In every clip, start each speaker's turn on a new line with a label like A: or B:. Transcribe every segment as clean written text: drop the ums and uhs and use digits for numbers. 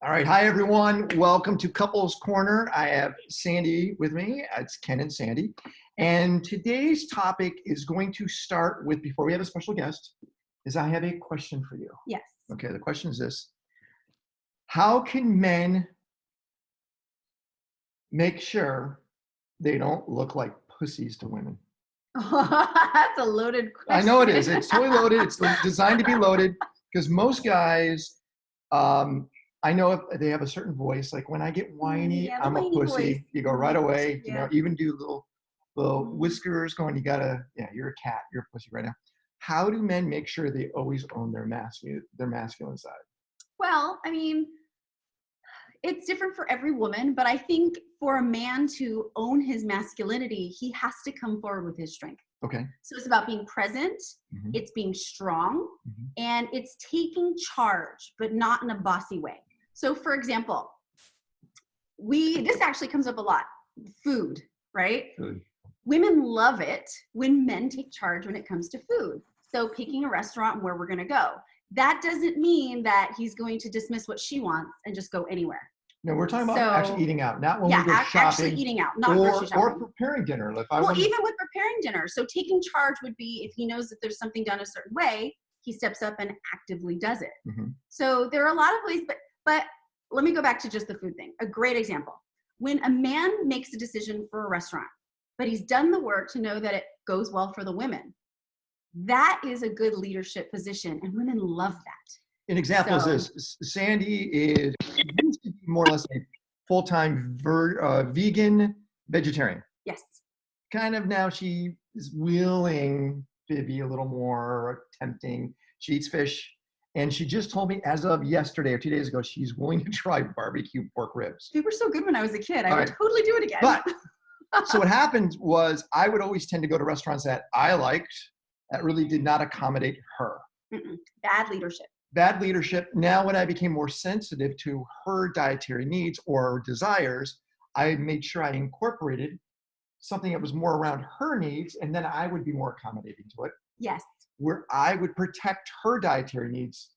A: All right. Hi, everyone. Welcome to Couples Corner. I have Sandy with me. It's Ken and Sandy. And today's topic is going to start with, before we have a special guest, is I have a question for you.
B: Yes.
A: Okay. The question is this. How can men make sure they don't look like pussies to women?
B: That's a loaded question.
A: I know it is. It's totally loaded. It's designed to be loaded because most guys, I know if they have a certain voice, like when I get whiny,
B: Yeah,
A: I'm a
B: whiny
A: pussy.
B: voice.
A: You go right away,
B: Yeah.
A: even do little whiskers going, you're a cat, you're a pussy right now. How do men make sure they always own their masculine side?
B: Well, I mean, it's different for every woman, but I think for a man to own his masculinity, he has to come forward with his strength.
A: Okay.
B: So it's about being present,
A: Mhm.
B: it's being strong,
A: Mhm.
B: and it's taking charge, but not in a bossy way. So for example, this actually comes up a lot. Food, right?
A: Good.
B: Women love it when men take charge when it comes to food. So picking a restaurant where we're going to go. That doesn't mean that he's going to dismiss what she wants and just go anywhere.
A: No, we're talking about actually eating out, not when we go shopping.
B: Actually eating out, not grocery shopping.
A: Or preparing dinner.
B: Even with preparing dinner. So taking charge would be if he knows that there's something done a certain way, he steps up and actively does it.
A: Mm-hmm.
B: So there are a lot of ways, but let me go back to just the food thing. A great example. When a man makes a decision for a restaurant, but he's done the work to know that it goes well for the women, that is a good leadership position, and women love that.
A: An example is this. Sandy used to be more or less a full-time vegan vegetarian.
B: Yes.
A: Kind of now she is willing to be a little more tempting. She eats fish. And she just told me as of yesterday or 2 days ago, she's willing to try barbecue pork ribs.
B: They were so good when I was a kid. I would totally do it again.
A: But so what happened was I would always tend to go to restaurants that I liked that really did not accommodate her.
B: Bad leadership.
A: Bad leadership. Now, when I became more sensitive to her dietary needs or desires, I made sure I incorporated something that was more around her needs, and then I would be more accommodating to it.
B: Yes.
A: Where I would protect her dietary needs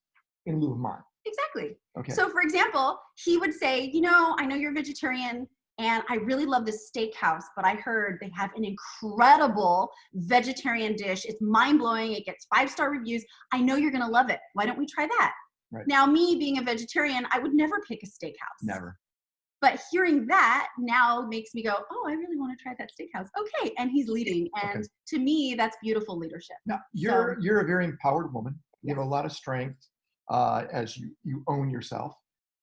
A: in lieu of mine.
B: Exactly.
A: Okay.
B: So, for example, he would say, I know you're vegetarian, and I really love this steakhouse, but I heard they have an incredible vegetarian dish. It's mind-blowing. It gets 5-star reviews. I know you're going to love it. Why don't we try that?
A: Right.
B: Now, me being a vegetarian, I would never pick a steakhouse.
A: Never.
B: But hearing that now makes me go, oh, I really want to try that steakhouse. Okay. And he's leading. And to me, that's beautiful leadership.
A: Now, you're a very empowered woman. You have a lot of strength as you own yourself.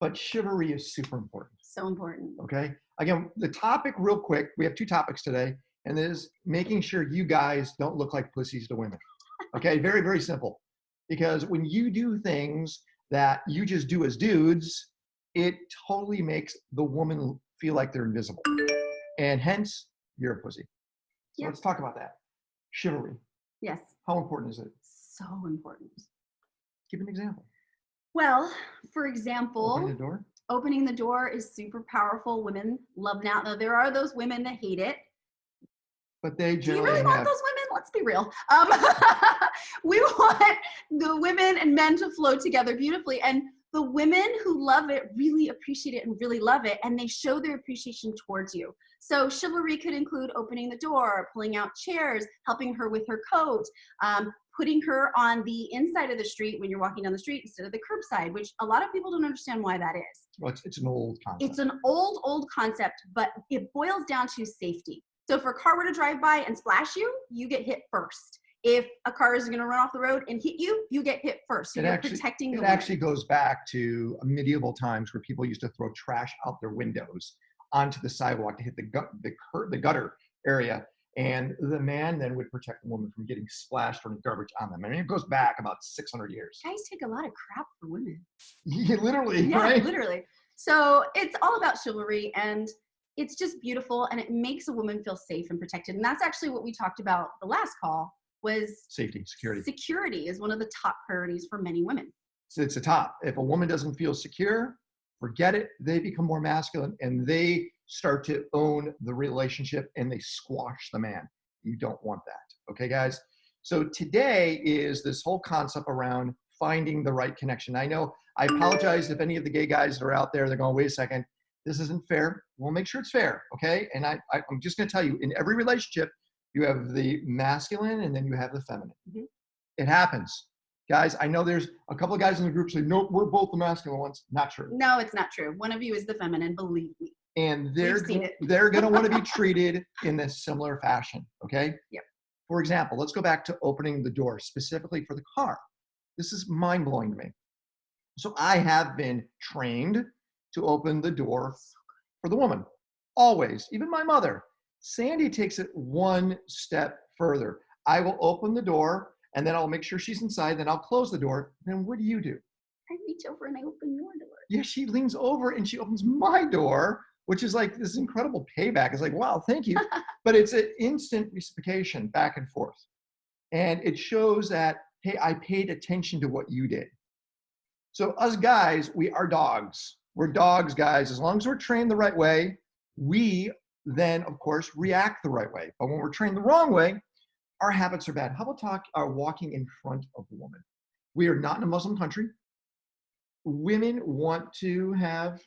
A: But chivalry is super important.
B: So important.
A: Okay. Again, the topic real quick, we have 2 topics today, and it is making sure you guys don't look like pussies to women. Okay. Very, very simple. Because when you do things that you just do as dudes, it totally makes the woman feel like they're invisible. And hence, you're a pussy. So let's talk about that. Chivalry.
B: Yes.
A: How important is it?
B: So important.
A: Give an example.
B: Well, for example,
A: opening
B: the door is super powerful. Women love that. Now, there are those women that hate it.
A: But they generally
B: do you really want those women? Let's be real. We want the women and men to flow together beautifully. And the women who love it really appreciate it and really love it, and they show their appreciation towards you. So chivalry could include opening the door, pulling out chairs, helping her with her coat, putting her on the inside of the street when you're walking down the street instead of the curbside, which a lot of people don't understand why that is.
A: Well, it's an old concept.
B: It's an old concept, but it boils down to safety. So if a car were to drive by and splash you, you get hit first. If a car is going to run off the road and hit you, you get hit first. So you're protecting the women.
A: It actually goes back to medieval times where people used to throw trash out their windows onto the sidewalk to hit the gutter area. And the man then would protect the woman from getting splashed from garbage on them. I mean, it goes back about 600 years.
B: Guys take a lot of crap for women.
A: Yeah, literally,
B: yeah,
A: right?
B: Literally. So it's all about chivalry, and it's just beautiful, and it makes a woman feel safe and protected. And that's actually what we talked about the last call, was
A: safety, security.
B: Security is one of the top priorities for many women.
A: So it's a top. If a woman doesn't feel secure, forget it. They become more masculine and they start to own the relationship and they squash the man. You don't want that. Okay, guys? So today is this whole concept around finding the right connection. I know I apologize if any of the gay guys that are out there, they're going, wait a second, this isn't fair. We'll make sure it's fair, okay? And I'm just going to tell you, in every relationship, you have the masculine and then you have the feminine.
B: Mhm.
A: It happens. Guys, I know there's a couple of guys in the group say, nope, we're both the masculine ones. Not true.
B: No, it's not true. One of you is the feminine, believe me.
A: And
B: We've seen it.
A: they're going to want to be treated in this similar fashion, okay?
B: Yep.
A: For example, let's go back to opening the door specifically for the car. This is mind-blowing to me. So I have been trained to open the door for the woman, always, even my mother. Sandy takes it one step further. I will open the door and then I'll make sure she's inside, then I'll close the door. Then what do?
B: I reach over and I open your door.
A: Yeah, she leans over and she opens my door, which is like this incredible payback. It's like, wow, thank you. But it's an instant reciprocation back and forth. And it shows that, hey, I paid attention to what you did. So us guys, we are dogs. We're dogs, guys. As long as we're trained the right way, we then, of course, react the right way. But when we're trained the wrong way, our habits are bad. How about walking in front of the woman? We are not in a Muslim country. Women want to have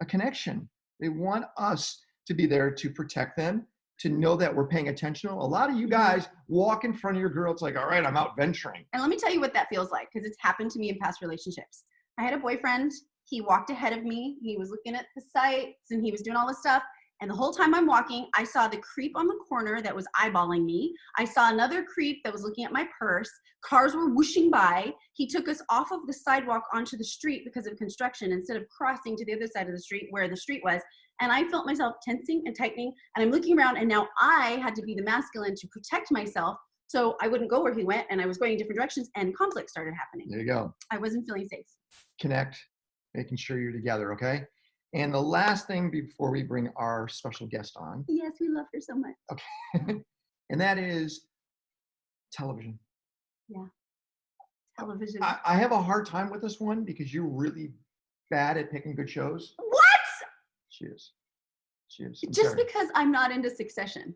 A: a connection. They want us to be there to protect them, to know that we're paying attention. A lot of you guys walk in front of your girl. It's like, all right, I'm out venturing.
B: And let me tell you what that feels like, because it's happened to me in past relationships. I had a boyfriend. He walked ahead of me. He was looking at the sights and he was doing all this stuff. And the whole time I'm walking, I saw the creep on the corner that was eyeballing me. I saw another creep that was looking at my purse. Cars were whooshing by. He took us off of the sidewalk onto the street because of construction instead of crossing to the other side of the street where the street was. And I felt myself tensing and tightening. And I'm looking around and now I had to be the masculine to protect myself so I wouldn't go where he went, and I was going in different directions and conflict started happening.
A: There you go.
B: I wasn't feeling safe.
A: Connect, making sure you're together, okay? And the last thing before we bring our special guest on.
B: Yes, we love her so much.
A: Okay. And that is television.
B: Yeah. Television.
A: I have a hard time with this one because you're really bad at picking good shows.
B: What?
A: She is. I'm
B: Just
A: sorry.
B: because I'm not into Succession.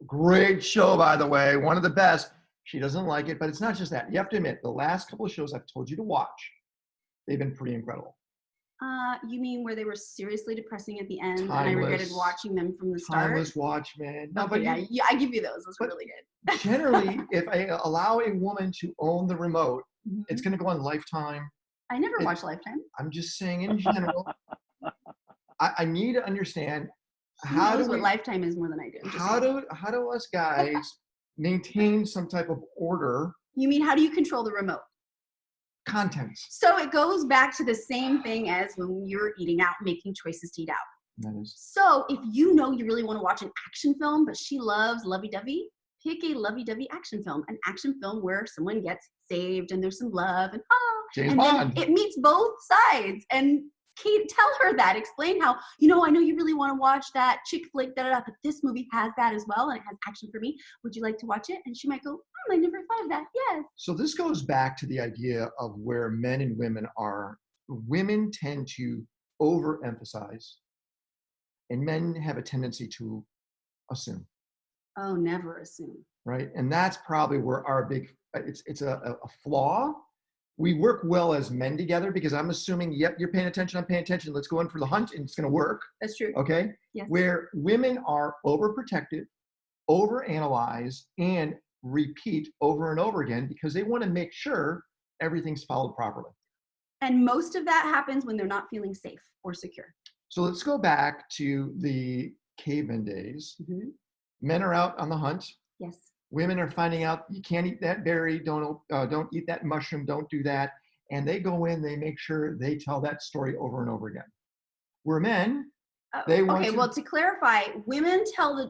A: Great show, by the way. One of the best. She doesn't like it, but it's not just that. You have to admit, the last couple of shows I've told you to watch, they've been pretty incredible.
B: You mean where they were seriously depressing at the end, and I
A: Timeless.
B: regretted watching them from the start?
A: Timeless Watchmen. No,
B: Okay,
A: but
B: yeah, I give you those. Those were really good.
A: generally, if I allow a woman to own the remote, it's going to go on Lifetime.
B: I never watched Lifetime.
A: I'm just saying in general. I need to understand
B: Who
A: how
B: knows
A: do
B: what
A: we,
B: Lifetime is more than I do. I'm just
A: how
B: saying.
A: do us guys maintain some type of order?
B: You mean how do you control the remote?
A: Contents.
B: So it goes back to the same thing as when you're eating out, making choices to eat out.
A: That is.
B: So if you know you really want to watch an action film, but she loves lovey-dovey, pick a lovey-dovey action film. An action film where someone gets saved and there's some love and
A: James
B: and
A: Bond.
B: then it meets both sides. And Kate, tell her that. Explain how, I know you really want to watch that chick flick, but this movie has that as well, and it has action for me. Would you like to watch it? And she might go, I never thought of that. Yes.
A: So this goes back to the idea of where men and women are. Women tend to overemphasize, and men have a tendency to assume.
B: Oh, never assume.
A: Right? And that's probably where our it's a flaw. We work well as men together because I'm assuming, yep, you're paying attention, I'm paying attention. Let's go in for the hunt and it's going to work.
B: That's true.
A: Okay?
B: Yes.
A: Where women are overprotective, overanalyze, and repeat over and over again because they want to make sure everything's followed properly.
B: And most of that happens when they're not feeling safe or secure.
A: So let's go back to the caveman days.
B: Mm-hmm.
A: Men are out on the hunt.
B: Yes.
A: Women are finding out you can't eat that berry, don't eat that mushroom, don't do that. And they go in, they make sure they tell that story over and over again. We're men. They want
B: well, to clarify, women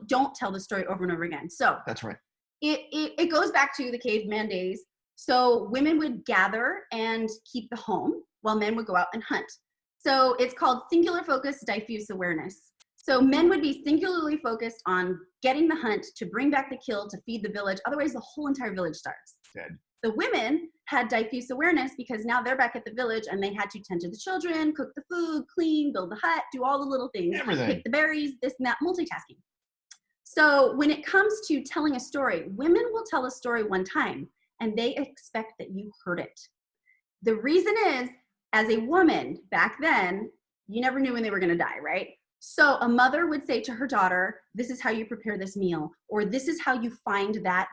B: don't tell the story over and over again. So
A: that's right.
B: It goes back to the caveman days. So women would gather and keep the home while men would go out and hunt. So it's called singular focus, diffuse awareness. So men would be singularly focused on getting the hunt to bring back the kill to feed the village. Otherwise, the whole entire village starts.
A: Dead.
B: The women had diffuse awareness because now they're back at the village and they had to tend to the children, cook the food, clean, build the hut, do all the little things.
A: Everything.
B: Pick the berries, this and that, multitasking. So when it comes to telling a story, women will tell a story one time and they expect that you heard it. The reason is as a woman back then, you never knew when they were going to die, right? So a mother would say to her daughter, this is how you prepare this meal, or this is how you find that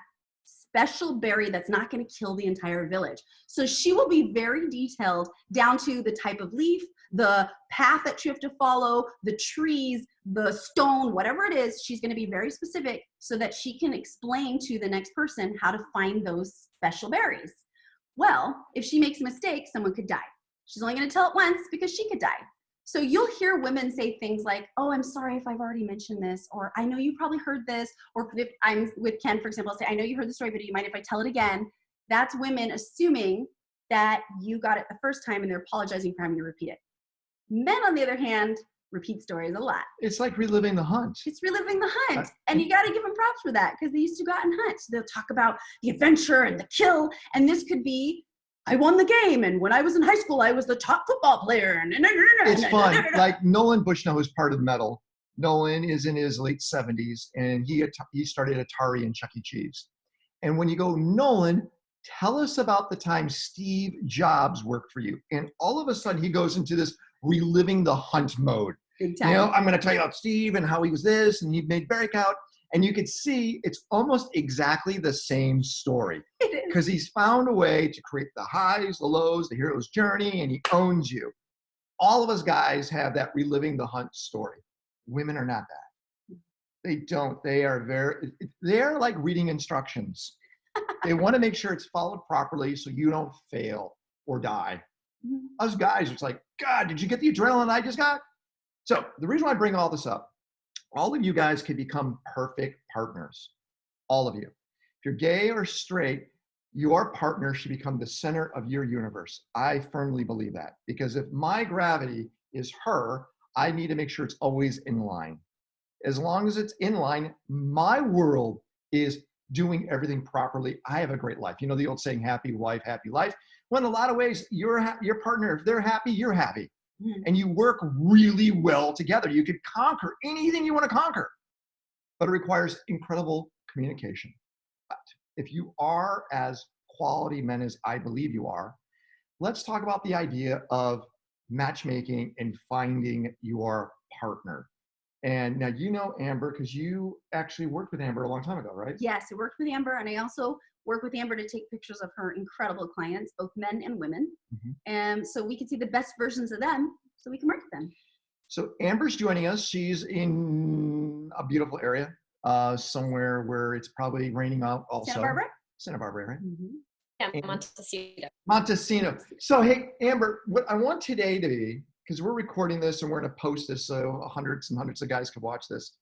B: special berry that's not going to kill the entire village. So she will be very detailed down to the type of leaf, the path that you have to follow, the trees, the stone, whatever it is. She's going to be very specific so that she can explain to the next person how to find those special berries. Well, if she makes a mistake, someone could die. She's only going to tell it once because she could die. So you'll hear women say things like, oh, I'm sorry if I've already mentioned this, or I know you probably heard this, or if I'm with Ken, for example, I'll say, I know you heard the story, but do you mind if I tell it again? That's women assuming that you got it the first time and they're apologizing for having to repeat it. Men, on the other hand, repeat stories a lot.
A: It's like reliving the hunt.
B: It's reliving the hunt. And you got to give them props for that because they used to go out and hunt. So they'll talk about the adventure and the kill. And this could be, I won the game. And when I was in high school, I was the top football player.
A: It's fun. Like Nolan Bushnell is part of the metal. Nolan is in his late 70s and he started Atari and Chuck E. Cheese. And when you go, Nolan, tell us about the time Steve Jobs worked for you. And all of a sudden he goes into this reliving the hunt mode.
B: Big time.
A: You know, I'm going to tell you about Steve and how he was this and he made Berrycout. And you could see it's almost exactly the same story because he's found a way to create the highs, the lows, the hero's journey, and he owns you. All of us guys have that reliving the hunt story. Women are not that. They don't. They're like reading instructions. They want to make sure it's followed properly so you don't fail or die.
B: Mhm.
A: Us guys, it's like, God, did you get the adrenaline I just got? So the reason why I bring all this up, all of you guys can become perfect partners. All of you. If you're gay or straight, your partner should become the center of your universe. I firmly believe that because if my gravity is her, I need to make sure it's always in line. As long as it's in line, my world is doing everything properly. I have a great life. You know the old saying, happy wife, happy life. Well, in a lot of ways, your partner, if they're happy, you're happy. And you work really well together. You could conquer anything you want to conquer, but it requires incredible communication. But if you are as quality men as I believe you are, let's talk about the idea of matchmaking and finding your partner. And now you know Amber because you actually worked with Amber a long time ago, right?
B: Yes, I worked with Amber, and I also work with Amber to take pictures of her incredible clients, both men and women. And so we can see the best versions of them so we can work with them.
A: So Amber's joining us. She's in a beautiful area, somewhere where it's probably raining out also.
B: Santa Barbara?
A: Santa Barbara, right?
C: Yeah, Montecito.
A: Montecito. So hey, Amber, what I want today to be, because we're recording this and we're going to post this so hundreds and hundreds of guys can watch this.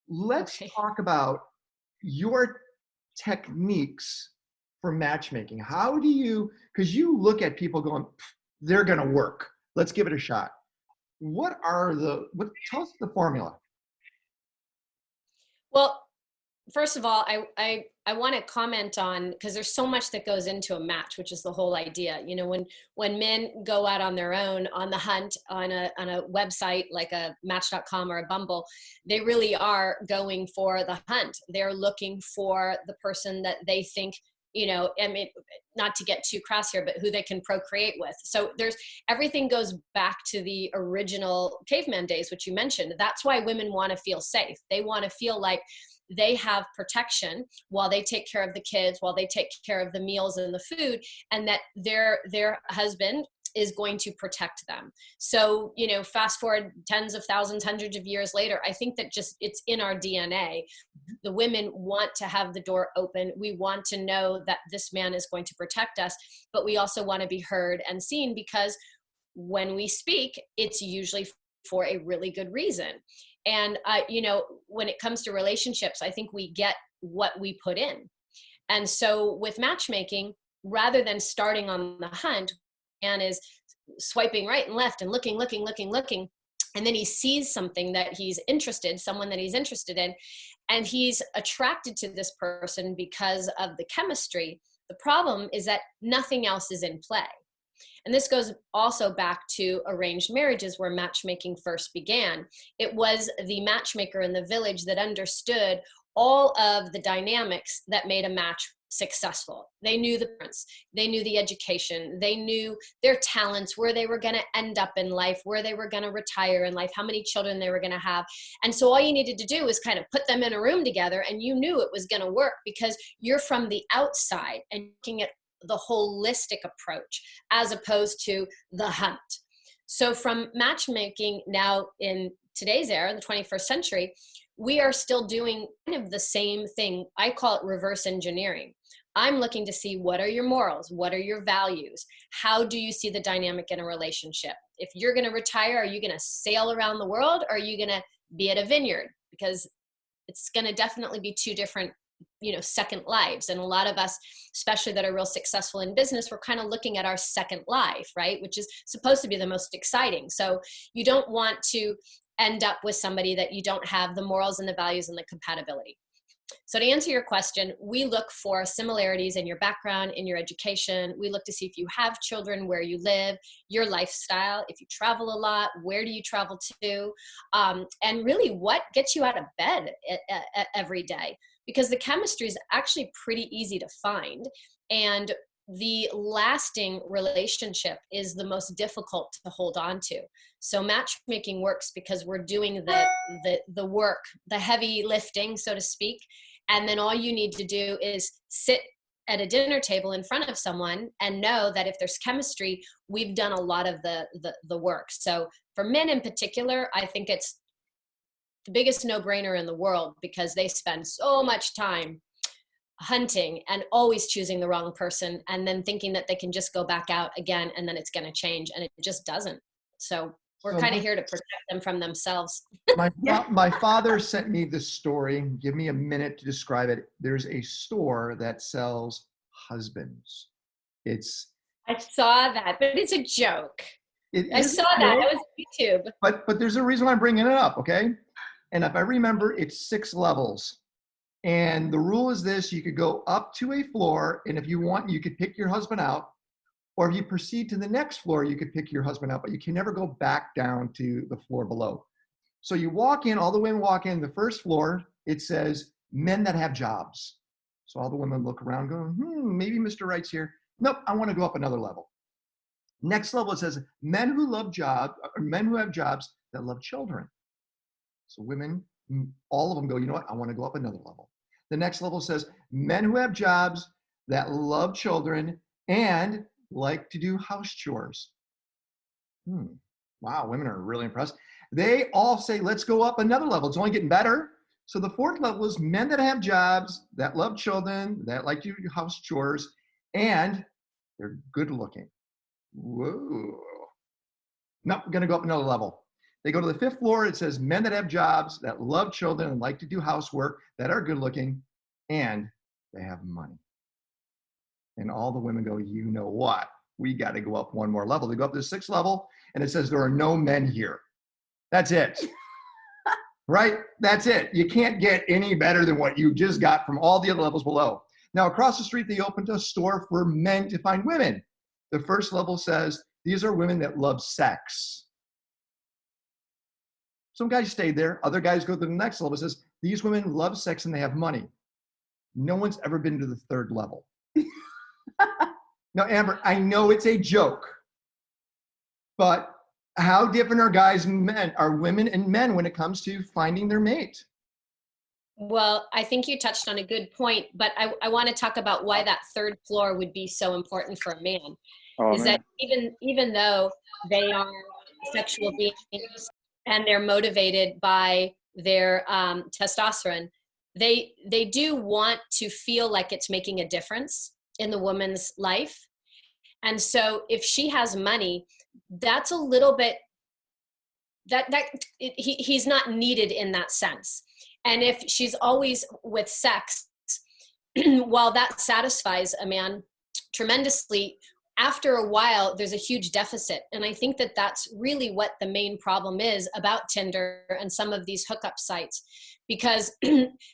A: Let's talk about your techniques for matchmaking. How do you, because you look at people going, they're going to work. Let's give it a shot. Tell us the formula.
C: Well, first of all, I want to comment on, because there's so much that goes into a match, which is the whole idea. You know, when men go out on their own on the hunt on a website like a Match.com or a Bumble, they really are going for the hunt. They're looking for the person that they think, you know, I mean, not to get too crass here, but who they can procreate with. So everything goes back to the original caveman days, which you mentioned. That's why women want to feel safe. They want to feel like they have protection while they take care of the kids, while they take care of the meals and the food, and that their husband is going to protect them. So, you know, fast forward tens of thousands, hundreds of years later, I think that just it's in our DNA. The women want to have the door open. We want to know that this man is going to protect us, but we also want to be heard and seen, because when we speak, it's usually for a really good reason. And, you know, when it comes to relationships, I think we get what we put in. And so with matchmaking, rather than starting on the hunt, and is swiping right and left and looking. And then he sees something that someone that he's interested in, and he's attracted to this person because of the chemistry. The problem is that nothing else is in play. And this goes also back to arranged marriages where matchmaking first began. It was the matchmaker in the village that understood all of the dynamics that made a match successful. They knew the parents, they knew the education, they knew their talents, where they were going to end up in life, where they were going to retire in life, how many children they were going to have. And so all you needed to do was kind of put them in a room together, and you knew it was going to work because you're from the outside and looking at the holistic approach as opposed to the hunt. So from matchmaking now in today's era, the 21st century, we are still doing kind of the same thing. I call it reverse engineering. I'm looking to see, what are your morals? What are your values? How do you see the dynamic in a relationship? If you're going to retire, are you going to sail around the world, or are you going to be at a vineyard? Because it's going to definitely be two different, second lives. And a lot of us, especially that are real successful in business, we're kind of looking at our second life, right? Which is supposed to be the most exciting. So you don't want to end up with somebody that you don't have the morals and the values and the compatibility. So to answer your question, we look for similarities in your background, in your education. We look to see if you have children, where you live, your lifestyle, if you travel a lot, where do you travel to, and really what gets you out of bed every day. Because the chemistry is actually pretty easy to find. And the lasting relationship is the most difficult to hold on to. So matchmaking works because we're doing the work, the heavy lifting, so to speak. And then all you need to do is sit at a dinner table in front of someone and know that if there's chemistry, we've done a lot of the work. So for men in particular, I think it's the biggest no-brainer in the world, because they spend so much time hunting and always choosing the wrong person, and then thinking that they can just go back out again and then it's going to change, and it just doesn't. So we're kind of here to protect them from themselves.
A: My father sent me this story. Give me a minute to describe it. There's a store that sells husbands.
C: I saw that, but it's a joke. I saw that. It was YouTube.
A: But there's a reason why I'm bringing it up, okay? And if I remember, it's 6 levels. And the rule is this: you could go up to a floor, and if you want, you could pick your husband out. Or if you proceed to the next floor, you could pick your husband out, but you can never go back down to the floor below. So you walk in, all the women walk in, the first floor, it says men that have jobs. So all the women look around, go, maybe Mr. Right's here. Nope, I want to go up another level. Next level, it says men who love jobs, or men who have jobs that love children. So women, all of them go, you know what, I want to go up another level. The next level says men who have jobs that love children and like to do house chores. Wow, women are really impressed. They all say, let's go up another level. It's only getting better. So the 4th level is men that have jobs, that love children, that like to do house chores, and they're good looking. Whoa. No, we're going to go up another level. They go to the 5th floor. It says men that have jobs, that love children and like to do housework, that are good looking, and they have money. And all the women go, you know what? We got to go up one more level. They go up to the 6th level, and it says there are no men here. That's it. Right? That's it. You can't get any better than what you just got from all the other levels below. Now, across the street, they opened a store for men to find women. The 1st level says these are women that love sex. Some guys stayed there. Other guys go to the next level. It says these women love sex and they have money. No one's ever been to the 3rd level. Now, Amber, I know it's a joke, but how different are guys and men, are women and men when it comes to finding their mate?
C: Well, I think you touched on a good point, but I want to talk about why that 3rd floor would be so important for a man. That even though they are sexual beings and they're motivated by their testosterone, they do want to feel like it's making a difference in the woman's life. And so if she has money, that's a little bit, he's not needed in that sense. And if she's always with sex, while that satisfies a man tremendously, after a while, there's a huge deficit. And I think that that's really what the main problem is about Tinder and some of these hookup sites, because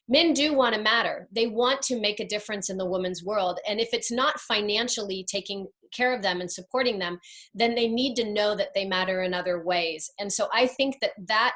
C: men do want to matter. They want to make a difference in the woman's world. And if it's not financially taking care of them and supporting them, then they need to know that they matter in other ways. And so I think that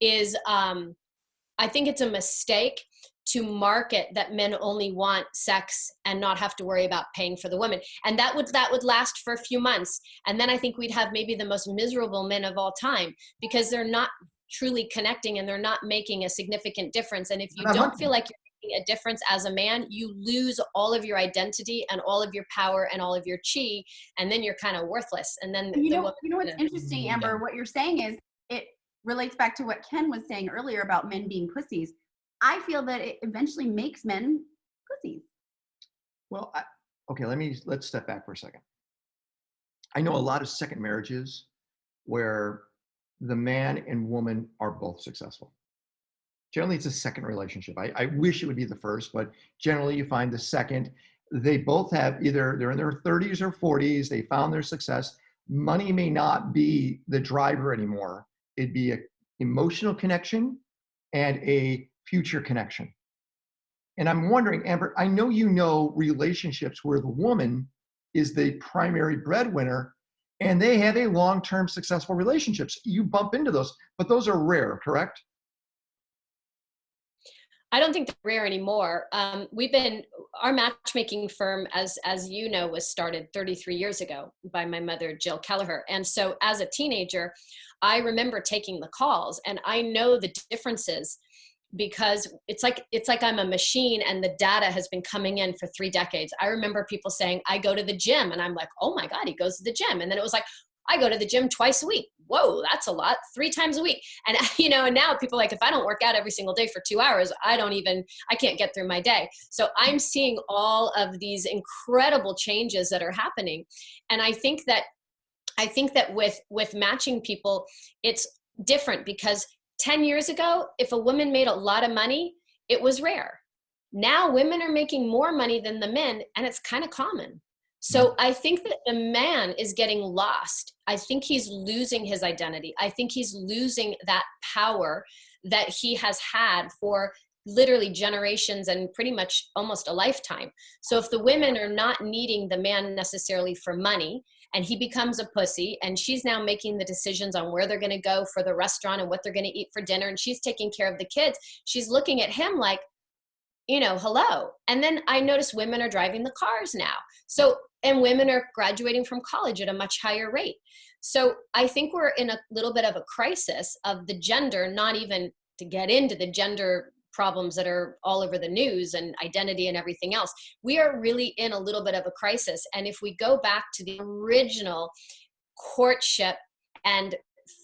C: is, I think it's a mistake to market that men only want sex and not have to worry about paying for the woman. And that would last for a few months. And then I think we'd have maybe the most miserable men of all time, because they're not truly connecting and they're not making a significant difference. And if you don't feel like you're making a difference as a man, you lose all of your identity and all of your power and all of your chi, and then you're kind of worthless. And then
B: you know what's interesting, Amber, what you're saying is it relates back to what Ken was saying earlier about men being pussies. I feel that it eventually makes men pussies.
A: Well, okay, let's step back for a second. I know a lot of second marriages where the man and woman are both successful. Generally, it's a second relationship. I wish it would be the first, but generally you find the second. They both have they're in their 30s or 40s, they found their success. Money may not be the driver anymore. It'd be an emotional connection and a future connection. And I'm wondering, Amber, I know you know relationships where the woman is the primary breadwinner and they have a long-term successful relationships. You bump into those, but those are rare, correct?
C: I don't think they're rare anymore. Our matchmaking firm, as you know, was started 33 years ago by my mother, Jill Kelleher. And so as a teenager, I remember taking the calls, and I know the differences, because it's like I'm a machine and the data has been coming in for 3 decades. I remember people saying, I go to the gym, and I'm like, oh my God, he goes to the gym. And then it was like, I go to the gym twice a week. Whoa, that's a lot, 3 times a week. And and now people are like, if I don't work out every single day for 2 hours, I can't get through my day. So I'm seeing all of these incredible changes that are happening. And I think that with matching people, it's different, because 10 years ago, if a woman made a lot of money, it was rare. Now women are making more money than the men, and it's kind of common. So I think that the man is getting lost. I think he's losing his identity. I think he's losing that power that he has had for literally generations and pretty much almost a lifetime. So if the women are not needing the man necessarily for money, and he becomes a pussy, and she's now making the decisions on where they're going to go for the restaurant and what they're going to eat for dinner, and she's taking care of the kids, she's looking at him like, hello. And then I notice women are driving the cars now. So, and women are graduating from college at a much higher rate. So I think we're in a little bit of a crisis of the gender, not even to get into the gender problems that are all over the news and identity and everything else. We are really in a little bit of a crisis. And if we go back to the original courtship and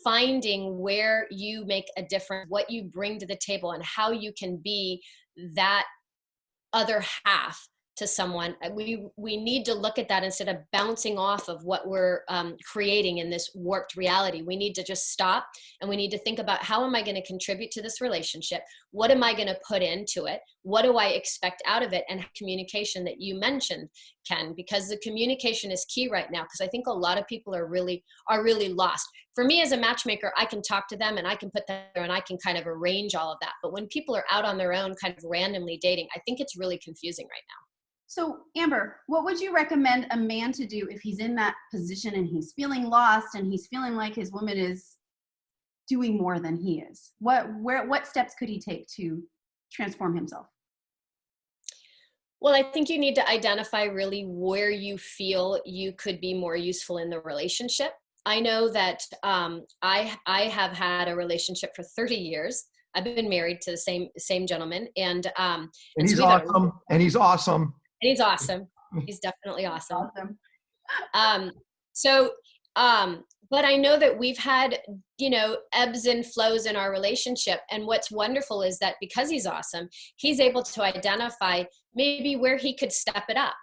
C: finding where you make a difference, what you bring to the table, and how you can be that other half to someone, we need to look at that instead of bouncing off of what we're creating in this warped reality. We need to just stop, and we need to think about, how am I going to contribute to this relationship? What am I going to put into it? What do I expect out of it? And communication that you mentioned, Ken, because the communication is key right now, because I think a lot of people are really lost. For me as a matchmaker, I can talk to them and I can put them there and I can kind of arrange all of that. But when people are out on their own kind of randomly dating, I think it's really confusing right now.
B: So Amber, what would you recommend a man to do if he's in that position and he's feeling lost and he's feeling like his woman is doing more than he is? What steps could he take to transform himself?
C: Well, I think you need to identify really where you feel you could be more useful in the relationship. I know that I have had a relationship for 30 years. I've been married to the same gentleman, and
A: he's awesome. And he's awesome.
C: And he's awesome. He's definitely awesome. But I know that we've had, ebbs and flows in our relationship. And what's wonderful is that because he's awesome, he's able to identify maybe where he could step it up.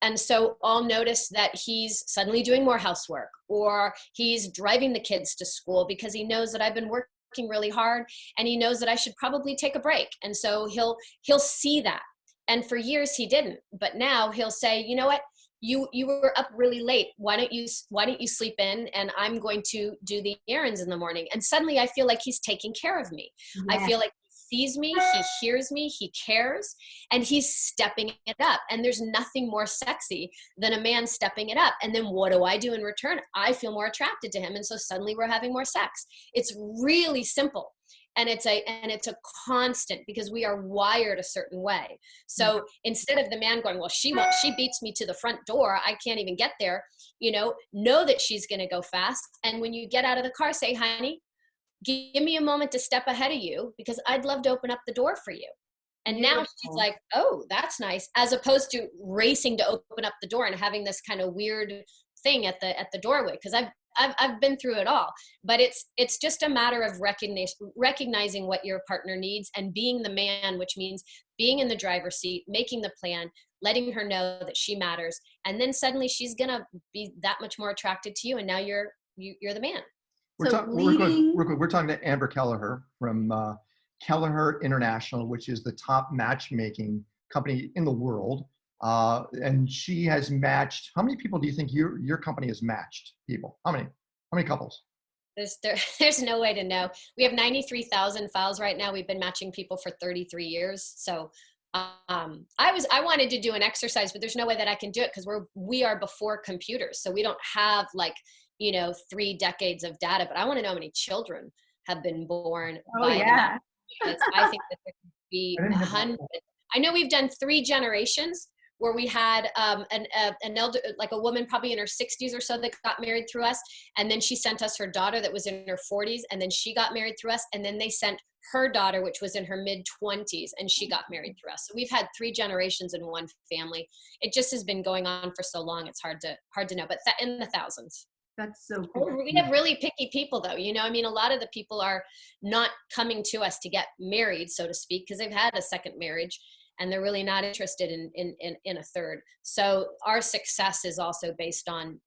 C: And so I'll notice that he's suddenly doing more housework, or he's driving the kids to school because he knows that I've been working really hard, and he knows that I should probably take a break. And so he'll see that. And for years he didn't, but now he'll say, you know what, you were up really late. Why don't you sleep in, and I'm going to do the errands in the morning. And suddenly I feel like he's taking care of me. Yes. I feel like he sees me, he hears me, he cares, and he's stepping it up. And there's nothing more sexy than a man stepping it up. And then what do I do in return? I feel more attracted to him. And so suddenly we're having more sex. It's really simple. And it's a constant, because we are wired a certain way. So instead of the man going, well, she beats me to the front door, I can't even get there, know that she's going to go fast. And when you get out of the car, say, honey, give me a moment to step ahead of you, because I'd love to open up the door for you. And now she's like, oh, that's nice. As opposed to racing to open up the door and having this kind of weird thing at the doorway. Because I've been through it all. But it's just a matter of recognizing what your partner needs and being the man, which means being in the driver's seat, making the plan, letting her know that she matters. And then suddenly she's going to be that much more attracted to you. And now you're the man.
A: We're talking to Amber Kelleher from Kelleher International, which is the top matchmaking company in the world. And she has matched, how many people do you think your company has matched people? How many couples?
C: There's no way to know. We have 93,000 files right now. We've been matching people for 33 years. So I wanted to do an exercise, but there's no way that I can do it, because we are before computers. So we don't have 3 decades of data, but I want to know how many children have been born. Because I think that there could be hundreds. I know we've done 3 generations where we had an elder, like a woman probably in her 60s or so, that got married through us. And then she sent us her daughter that was in her 40s, and then she got married through us. And then they sent her daughter, which was in her mid 20s, and she got married through us. So we've had 3 generations in one family. It just has been going on for so long. It's hard to know, but in the thousands.
B: That's so cool.
C: We have really picky people, though. A lot of the people are not coming to us to get married, so to speak, because they've had a second marriage and they're really not interested in a third. So our success is also based on,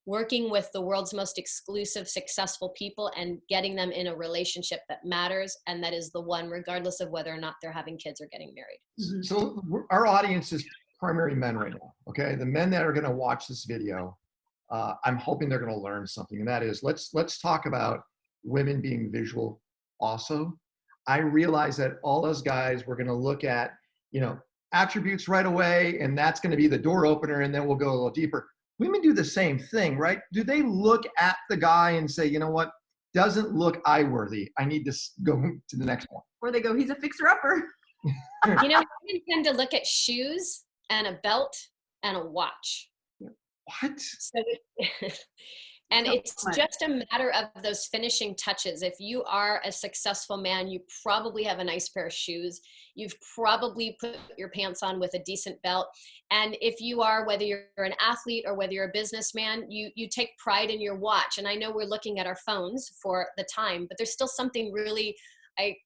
C: working with the world's most exclusive, successful people and getting them in a relationship that matters, and that is the one, regardless of whether or not they're having kids or getting married.
A: So our audience is primarily men right now. Okay. The men that are going to watch this video, I'm hoping they're going to learn something. And that is, let's talk about women being visual also. I realize that all us guys, we're going to look at, attributes right away, and that's going to be the door opener. And then we'll go a little deeper. Women do the same thing, right? Do they look at the guy and say, you know what, doesn't look eye-worthy, I need to go to the next one?
B: Or they go, he's a fixer-upper.
C: Women tend to look at shoes and a belt and a watch.
A: What?
C: And it's just a matter of those finishing touches. If you are a successful man, you probably have a nice pair of shoes. You've probably put your pants on with a decent belt. And if you are, whether you're an athlete or whether you're a businessman, you take pride in your watch. And I know we're looking at our phones for the time, but there's still something really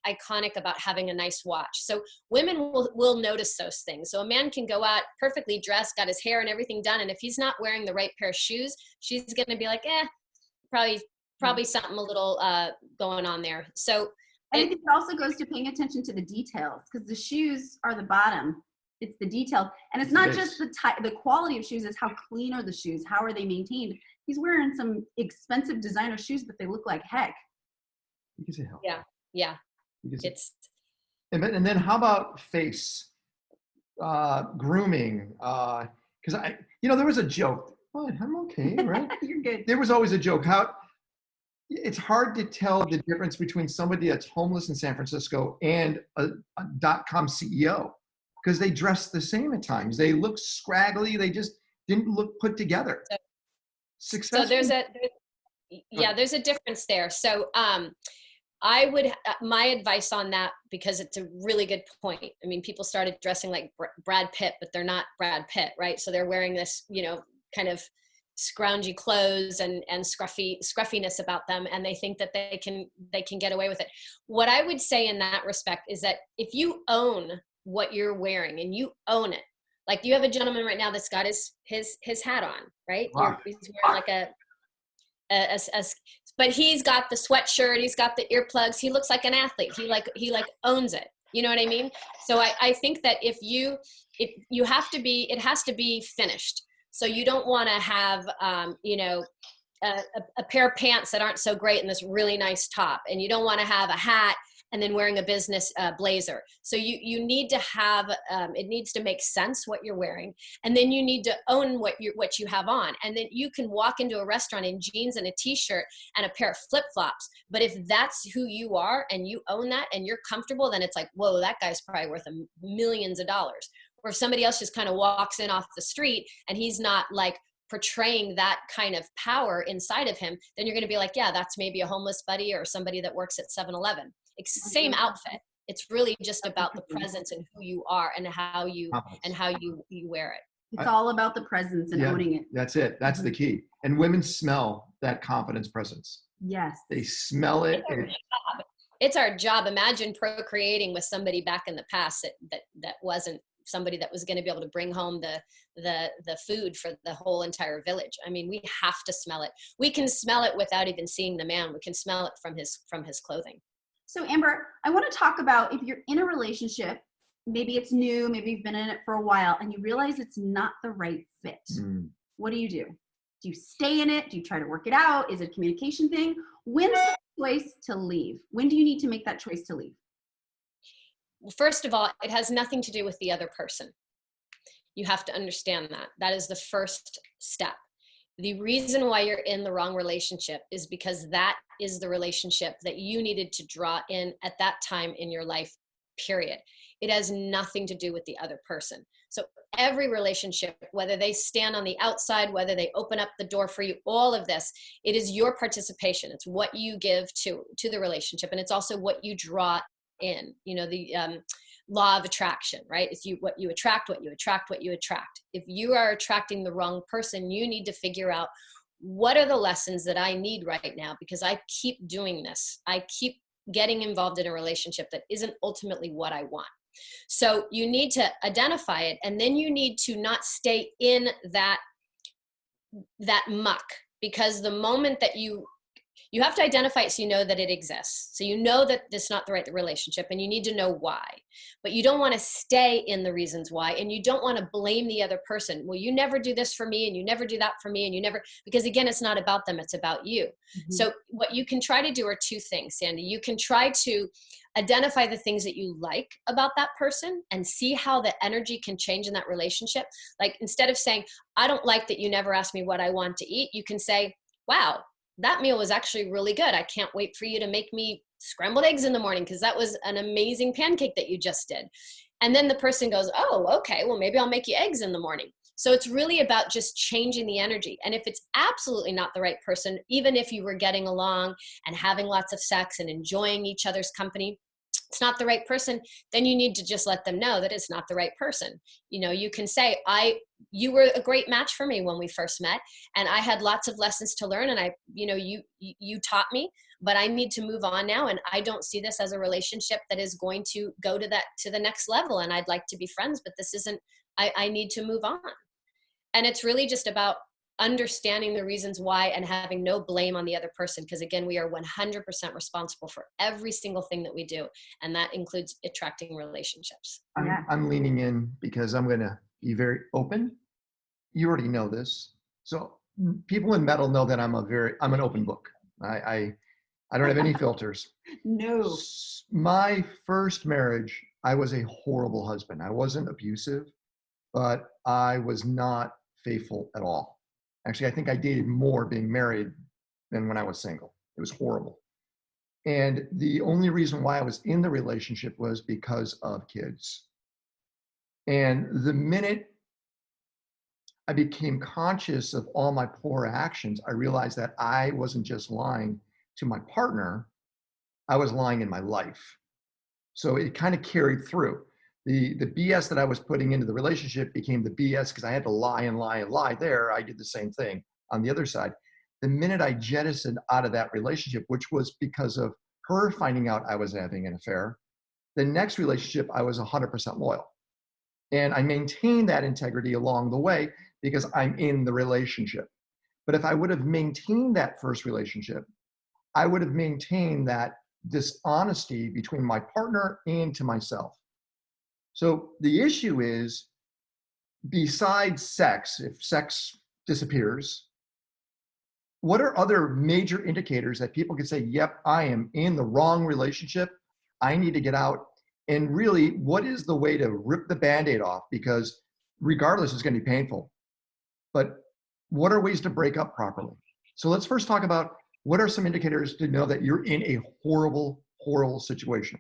C: iconic about having a nice watch. So women will notice those things. So a man can go out perfectly dressed, got his hair and everything done, and if he's not wearing the right pair of shoes, she's going to be like, probably something a little going on there. So
B: I think it also goes to paying attention to the details, because the shoes are the bottom. It's the detail, and it's not just the quality of shoes. It's how clean are the shoes, how are they maintained. He's wearing some expensive designer shoes, but they look like heck.
A: You can say hell.
C: Yeah.
A: And then how about face grooming? Because there was a joke. What? I'm okay, right?
B: You're good.
A: There was always a joke. How it's hard to tell the difference between somebody that's homeless in San Francisco and a .com CEO, because they dress the same at times. They look scraggly. They just didn't look put together.
C: So there's a difference there. So my advice on that, because it's a really good point. I mean, people started dressing like Brad Pitt, but they're not Brad Pitt, right? So they're wearing this, kind of scroungy clothes and scruffiness about them, and they think that they can get away with it. What I would say in that respect is that if you own what you're wearing and you own it, like you have a gentleman right now that's got his hat on, right?
A: Wow.
C: He's wearing like but he's got the sweatshirt, he's got the earplugs, he looks like an athlete. He owns it. You know what I mean? So I think that if you have to be, it has to be finished. So you don't want to have, a pair of pants that aren't so great and this really nice top. And you don't want to have a hat and then wearing a business blazer. So you need to have, it needs to make sense what you're wearing. And then you need to own what you have on. And then you can walk into a restaurant in jeans and a t-shirt and a pair of flip-flops. But if that's who you are and you own that and you're comfortable, then it's like, whoa, that guy's probably worth millions of dollars. Or if somebody else just kind of walks in off the street and he's not like portraying that kind of power inside of him, then you're going to be like, yeah, that's maybe a homeless buddy or somebody that works at 7-Eleven. It's same outfit. It's really just about the presence and who you are and how you wear it.
B: It's all about the presence and owning it.
A: That's it. That's the key. And women smell that confidence presence.
B: Yes.
A: They smell it.
C: It's our job. Imagine procreating with somebody back in the past that wasn't somebody that was going to be able to bring home the food for the whole entire village. I mean, we have to smell it. We can smell it without even seeing the man. We can smell it from his clothing.
B: So Amber, I want to talk about if you're in a relationship, maybe it's new, maybe you've been in it for a while, and you realize it's not the right fit. What do? Do you stay in it? Do you try to work it out? Is it a communication thing? When's the choice to leave? When do you need to make that choice to leave?
C: Well, first of all, it has nothing to do with the other person. You have to understand that. That is the first step. The reason why you're in the wrong relationship is because that is the relationship that you needed to draw in at that time in your life, period. It has nothing to do with the other person. So every relationship, whether they stand on the outside, whether they open up the door for you, all of this, it is your participation. It's what you give to the relationship. And it's also what you draw in, the law of attraction, right? It's what you attract, what you attract, what you attract. If you are attracting the wrong person, you need to figure out what are the lessons that I need right now, because I keep doing this. I keep getting involved in a relationship that isn't ultimately what I want. So you need to identify it, and then you need to not stay in that muck, because the moment that you have to identify it so you know that it exists. So you know that this is not the right relationship, and you need to know why. But you don't want to stay in the reasons why, and you don't want to blame the other person. Well, you never do this for me, and you never do that for me, and you never, because again, it's not about them, it's about you. So what you can try to do are two things, Sandy. You can try to identify the things that you like about that person and see how the energy can change in that relationship. Like, instead of saying, I don't like that you never ask me what I want to eat, you can say, wow, that meal was actually really good. I can't wait for you to make me scrambled eggs in the morning, because that was an amazing pancake that you just did. And then the person goes, oh, okay, well, maybe I'll make you eggs in the morning. So it's really about just changing the energy. And if it's absolutely not the right person, even if you were getting along and having lots of sex and enjoying each other's company, it's not the right person, then you need to just let them know that it's not the right person. You can say, you were a great match for me when we first met, and I had lots of lessons to learn, and you taught me, but I need to move on now, and I don't see this as a relationship that is going to go to the next level, and I'd like to be friends, but this isn't, I need to move on. And it's really just about understanding the reasons why and having no blame on the other person, because again, we are 100% responsible for every single thing that we do, and that includes attracting relationships.
A: I'm leaning in because I'm going to be very open. You already know this, so people in metal know that I'm an open book. I don't have any filters.
B: No.
A: My first marriage, I was a horrible husband. I wasn't abusive, but I was not faithful at all. Actually, I think I dated more being married than when I was single. It was horrible. And the only reason why I was in the relationship was because of kids. And the minute I became conscious of all my poor actions, I realized that I wasn't just lying to my partner, I was lying in my life. So it kind of carried through. The BS that I was putting into the relationship became the BS because I had to lie and lie and lie there. I did the same thing on the other side. The minute I jettisoned out of that relationship, which was because of her finding out I was having an affair, the next relationship, I was 100% loyal. And I maintained that integrity along the way because I'm in the relationship. But if I would have maintained that first relationship, I would have maintained that dishonesty between my partner and to myself. So the issue is, besides sex, if sex disappears, what are other major indicators that people can say, yep, I am in the wrong relationship? I need to get out. And really, what is the way to rip the Band-Aid off? Because regardless, it's going to be painful. But what are ways to break up properly? So let's first talk about what are some indicators to know that you're in a horrible, horrible situation.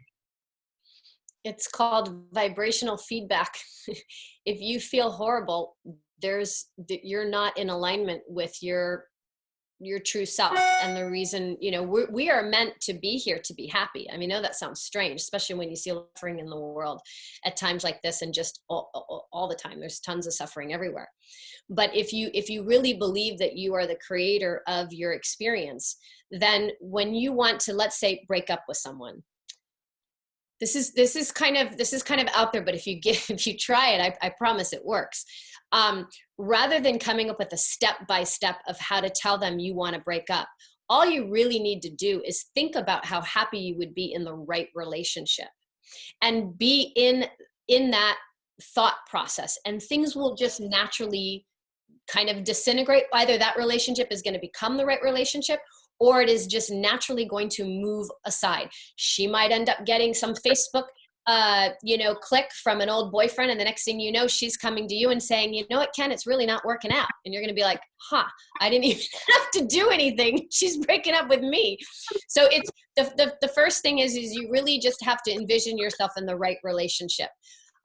C: It's called vibrational feedback. If you feel horrible, you're not in alignment with your true self. And the reason, we are meant to be here to be happy. I mean, I know that sounds strange, especially when you see suffering in the world at times like this, and just all the time, there's tons of suffering everywhere. But if you really believe that you are the creator of your experience, then when you want to, let's say, break up with someone, this is kind of out there, but if you try it, I promise it works. Rather than coming up with a step-by-step of how to tell them you want to break up, all you really need to do is think about how happy you would be in the right relationship, and be in that thought process, and things will just naturally kind of disintegrate. Either that relationship is going to become the right relationship, or it is just naturally going to move aside. She might end up getting some Facebook click from an old boyfriend, and the next thing you know, she's coming to you and saying, you know what, Ken, it's really not working out. And you're going to be like, I didn't even have to do anything. She's breaking up with me. So it's the first thing is you really just have to envision yourself in the right relationship.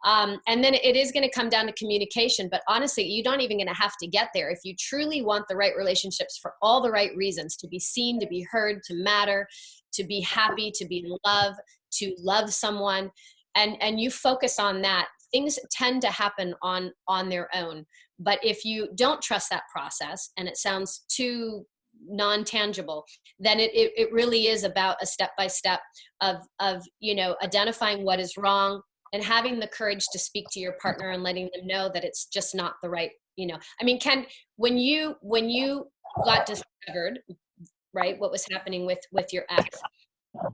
C: And then it is going to come down to communication, but honestly, you don't even going to have to get there. If you truly want the right relationships for all the right reasons, to be seen, to be heard, to matter, to be happy, to be in love, to love someone, and you focus on that, things tend to happen on their own. But if you don't trust that process and it sounds too non-tangible, then it really is about a step-by-step of identifying what is wrong, and having the courage to speak to your partner and letting them know that it's just not the right, I mean, Ken, when you got discovered, right, what was happening with your ex,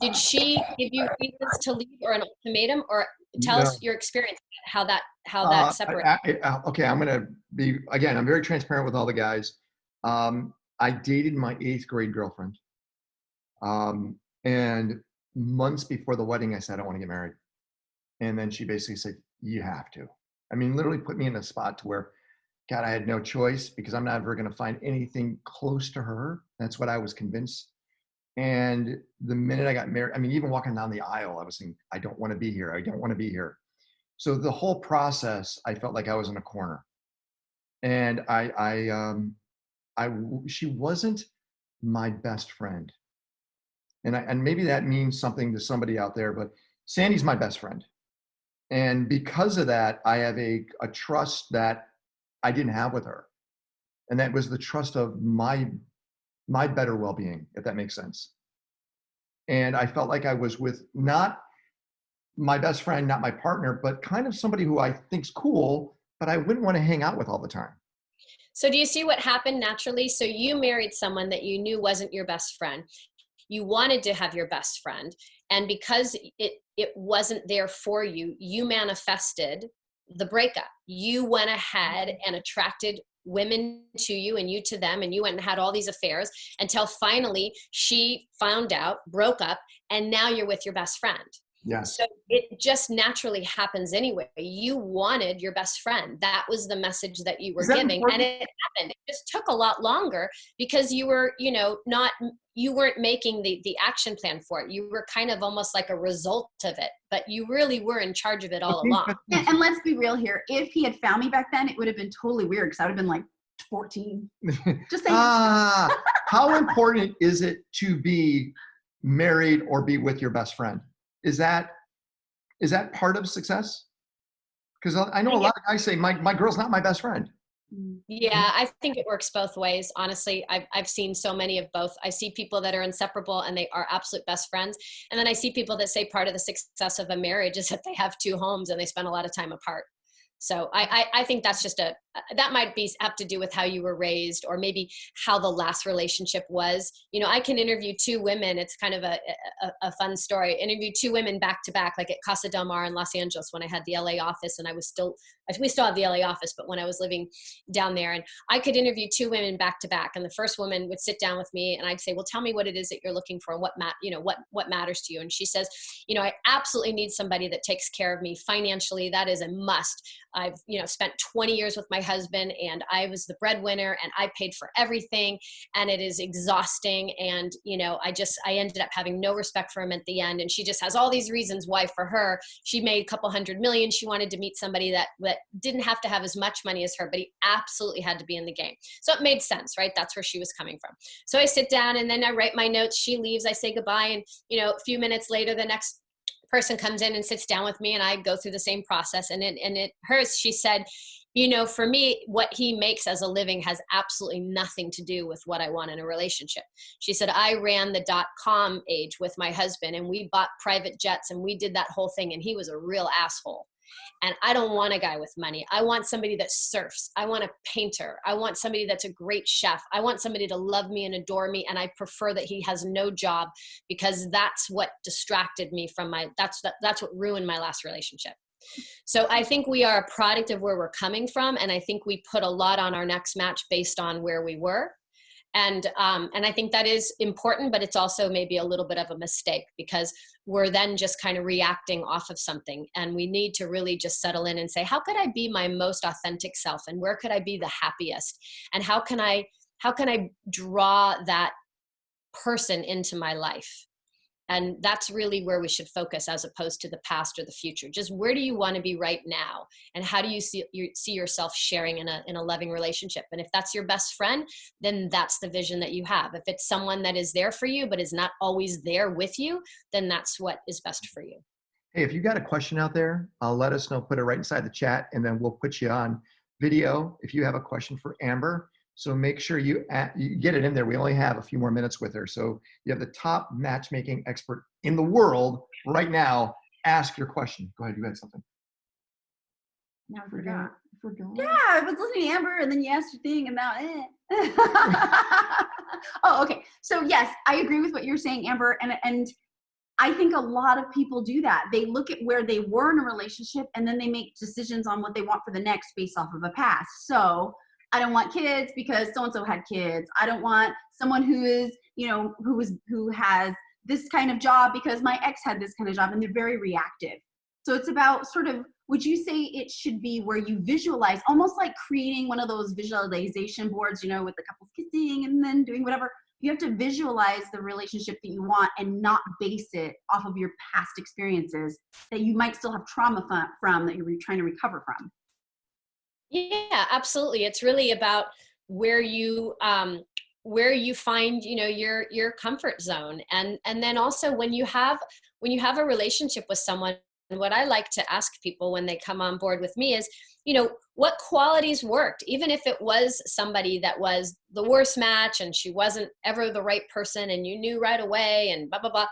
C: did she give you reasons to leave or an ultimatum, or tell us your experience, how that separated?
A: Okay, I'm going to be, again, I'm very transparent with all the guys. I dated my 8th grade girlfriend. And months before the wedding, I said, I don't want to get married. And then she basically said, you have to. I mean, literally put me in a spot to where, God, I had no choice, because I'm not ever going to find anything close to her. That's what I was convinced. And the minute I got married, I mean, even walking down the aisle, I was saying, I don't want to be here. I don't want to be here. So the whole process, I felt like I was in a corner. And she wasn't my best friend. And maybe that means something to somebody out there, but Sandy's my best friend. And because of that, I have a trust that I didn't have with her. And that was the trust of my better well-being, if that makes sense. And I felt like I was with not my best friend, not my partner, but kind of somebody who I think's cool, but I wouldn't want to hang out with all the time.
C: So do you see what happened naturally? So you married someone that you knew wasn't your best friend. You wanted to have your best friend. And because it wasn't there for you, you manifested the breakup. You went ahead and attracted women to you and you to them, and you went and had all these affairs until finally she found out, broke up, and now you're with your best friend.
A: Yes.
C: So it just naturally happens anyway. You wanted your best friend. That was the message that you were giving.
A: Important?
C: And it happened. It just took a lot longer because you were, you weren't making the action plan for it. You were kind of almost like a result of it, but you really were in charge of it all along.
B: And let's be real here. If he had found me back then, it would have been totally weird, because I would have been like 14. Just saying.
A: How important is it to be married or be with your best friend? Is that part of success? Because I know a lot of guys say my girl's not my best friend.
C: Yeah, I think it works both ways. Honestly, I've seen so many of both. I see people that are inseparable and they are absolute best friends. And then I see people that say part of the success of a marriage is that they have 2 homes and they spend a lot of time apart. So I think that's just that might have to do with how you were raised, or maybe how the last relationship was. I can interview 2 women. It's kind of a fun story. Interview 2 women back to back, like at Casa del Mar in Los Angeles when I had the LA office and I was still we still have the LA office, but when I was living down there, and I could interview 2 women back to back. And the first woman would sit down with me and I'd say, well, tell me what it is that you're looking for and what matters to you. And she says, I absolutely need somebody that takes care of me financially. That is a must. I've, spent 20 years with my husband and I was the breadwinner and I paid for everything and it is exhausting. And, I ended up having no respect for him at the end. And she just has all these reasons why for her, she made a couple $100 million. She wanted to meet somebody that didn't have to have as much money as her, but he absolutely had to be in the game. So it made sense, right? That's where she was coming from. So I sit down and then I write my notes. She leaves, I say goodbye. And, a few minutes later, the next person comes in and sits down with me and I go through the same process. And she said, for me, what he makes as a living has absolutely nothing to do with what I want in a relationship. She said, I ran the .com age with my husband and we bought private jets and we did that whole thing. And he was a real asshole. And I don't want a guy with money. I want somebody that surfs. I want a painter. I want somebody that's a great chef. I want somebody to love me and adore me. And I prefer that he has no job because that's what distracted me from that's what ruined my last relationship. So I think we are a product of where we're coming from. And I think we put a lot on our next match based on where we were. And I think that is important, but it's also maybe a little bit of a mistake because we're then just kind of reacting off of something. And we need to really just settle in and say, how could I be my most authentic self? And where could I be the happiest? And how can I draw that person into my life? And that's really where we should focus as opposed to the past or the future. Just where do you want to be right now? And how do you see yourself sharing in a loving relationship? And if that's your best friend, then that's the vision that you have. If it's someone that is there for you, but is not always there with you, then that's what is best for you.
A: Hey, if you got a question out there, let us know, put it right inside the chat, and then we'll put you on video if you have a question for Amber. So make sure you get it in there. We only have a few more minutes with her. So you have the top matchmaking expert in the world right now. Ask your question. Go ahead, you had something.
B: Now I forgot.
A: Forgot.
B: Yeah, I was listening to Amber and then you asked your thing and now Oh, okay. So yes, I agree with what you're saying, Amber. And I think a lot of people do that. They look at where they were in a relationship and then they make decisions on what they want for the next based off of a past. So I don't want kids because so-and-so had kids. I don't want someone who is, who has this kind of job because my ex had this kind of job, and they're very reactive. So it's about sort of, would you say it should be where you visualize, almost like creating one of those visualization boards, with the couples kissing and then doing whatever. You have to visualize the relationship that you want and not base it off of your past experiences that you might still have trauma from that you're trying to recover from.
C: Yeah, absolutely. It's really about where you find, your comfort zone. And then also when you have a relationship with someone, what I like to ask people when they come on board with me is, what qualities worked, even if it was somebody that was the worst match and she wasn't ever the right person and you knew right away and blah, blah, blah.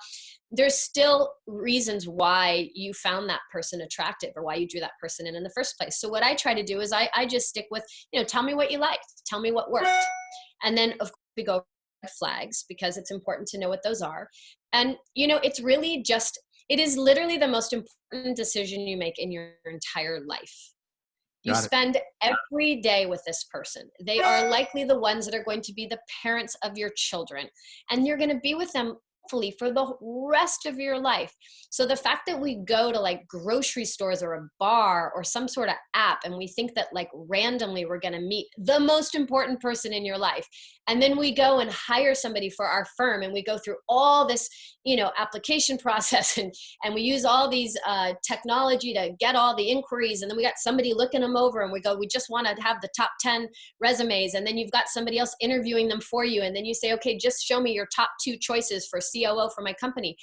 C: There's still reasons why you found that person attractive or why you drew that person in the first place. So what I try to do is I just stick with, tell me what you liked, tell me what worked. And then of course we go red flags because it's important to know what those are. And, it's really just, it is literally the most important decision you make in your entire life. You spend every day with this person. They are likely the ones that are going to be the parents of your children. And you're going to be with them hopefully for the rest of your life. So the fact that we go to like grocery stores or a bar or some sort of app and we think that like randomly we're going to meet the most important person in your life. And then we go and hire somebody for our firm and we go through all this, application process and we use all these technology to get all the inquiries. And then we got somebody looking them over and we go, we just want to have the top 10 resumes. And then you've got somebody else interviewing them for you. And then you say, okay, just show me your top 2 choices for COO for my company.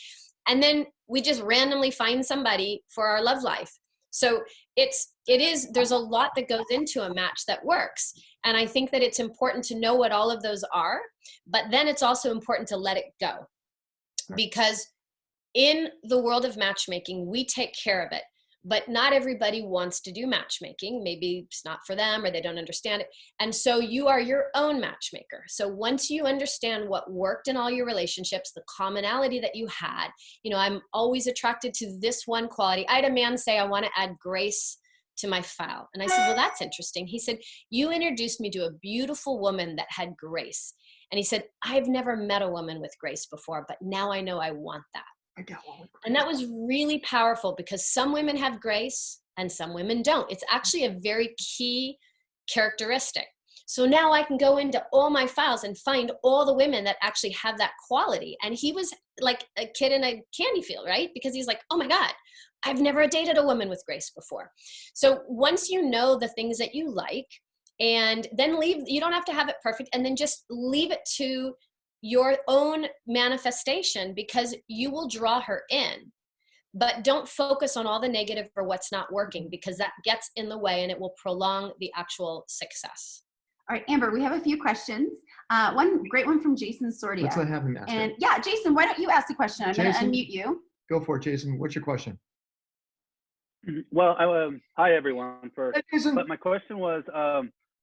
C: And then we just randomly find somebody for our love life. So there's a lot that goes into a match that works. And I think that it's important to know what all of those are, but then it's also important to let it go. Because in the world of matchmaking, we take care of it, but not everybody wants to do matchmaking. Maybe it's not for them or they don't understand it. And so you are your own matchmaker. So once you understand what worked in all your relationships, the commonality that you had, I'm always attracted to this one quality. I had a man say, I want to add grace to my file. And I said, well, that's interesting. He said, you introduced me to a beautiful woman that had grace. And he said, I've never met a woman with grace before, but now I know I want that.
A: I got one with grace.
C: And that was really powerful because some women have grace and some women don't. It's actually a very key characteristic. So now I can go into all my files and find all the women that actually have that quality. And he was like a kid in a candy field, right? Because he's like, oh my God, I've never dated a woman with grace before. So once you know the things that you like, and then you don't have to have it perfect, and then just leave it to your own manifestation, because you will draw her in. But don't focus on all the negative or what's not working, because that gets in the way and it will prolong the actual success.
B: All right, Amber, we have a few questions. One great one from Jason Sordia.
A: Let's let him ask
B: And
A: it.
B: yeah, Jason, why don't you ask the question? I'm going to unmute you.
A: Go for it, Jason. What's your question?
D: Well, hi everyone. First,
A: Hey, Jason.
D: but my question was,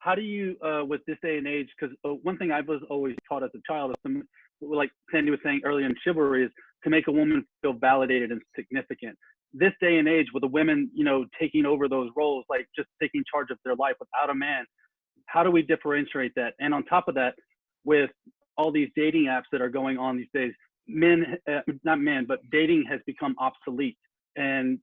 D: how do you, with this day and age? Because one thing I was always taught as a child, is like Sandy was saying earlier in chivalry, is to make a woman feel validated and significant. This day and age, with the women, taking over those roles, like just taking charge of their life without a man, how do we differentiate that? And on top of that, with all these dating apps that are going on these days, but dating has become obsolete, and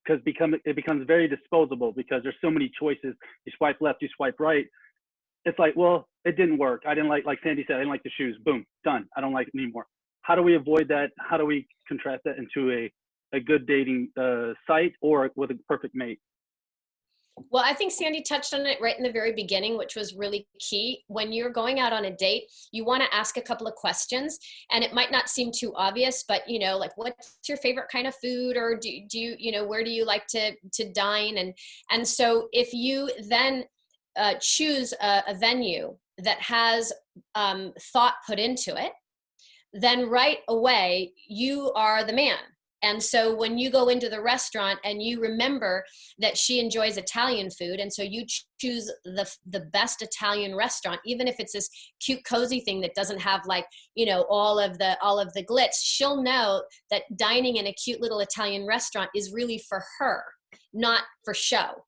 D: because it becomes very disposable, because there's so many choices. You swipe left, you swipe right. It's like, well, it didn't work. I didn't like Sandy said, I didn't like the shoes. Boom, done. I don't like it anymore. How do we avoid that? How do we contrast that into a good dating site or with a perfect mate?
C: Well, I think Sandy touched on it right in the very beginning, which was really key. When you're going out on a date, you want to ask a couple of questions, and it might not seem too obvious, but like, what's your favorite kind of food, or do you where do you like to dine? And so if you then choose a venue that has thought put into it, then right away you are the man. And so when you go into the restaurant and you remember that she enjoys Italian food, and so you choose the best Italian restaurant, even if it's this cute, cozy thing that doesn't have all of the glitz, she'll know that dining in a cute little Italian restaurant is really for her, not for show.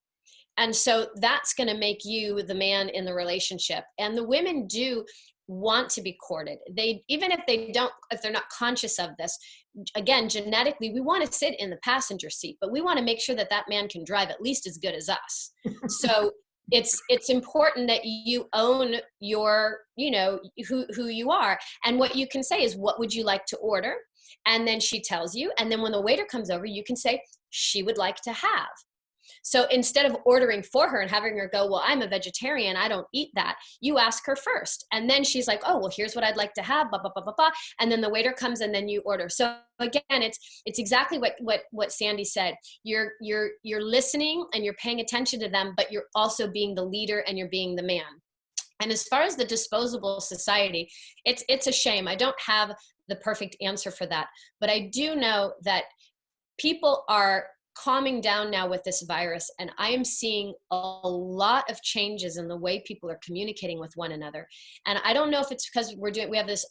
C: And so that's going to make you the man in the relationship. And the women do want to be courted. Even if they're not conscious of this, again, genetically, we want to sit in the passenger seat, but we want to make sure that man can drive at least as good as us. So it's important that you own your, who you are. And what you can say is, what would you like to order? And then she tells you. And then when the waiter comes over, you can say, she would like to have. So instead of ordering for her and having her go, well, I'm a vegetarian, I don't eat that, you ask her first. And then she's like, oh, well, here's what I'd like to have, blah, blah, blah, blah, blah. And then the waiter comes and then you order. So again, it's exactly what Sandy said. You're listening and you're paying attention to them, but you're also being the leader and you're being the man. And as far as the disposable society, it's a shame. I don't have the perfect answer for that, but I do know that people are calming down now with this virus, and I am seeing a lot of changes in the way people are communicating with one another. And I don't know if it's because we have this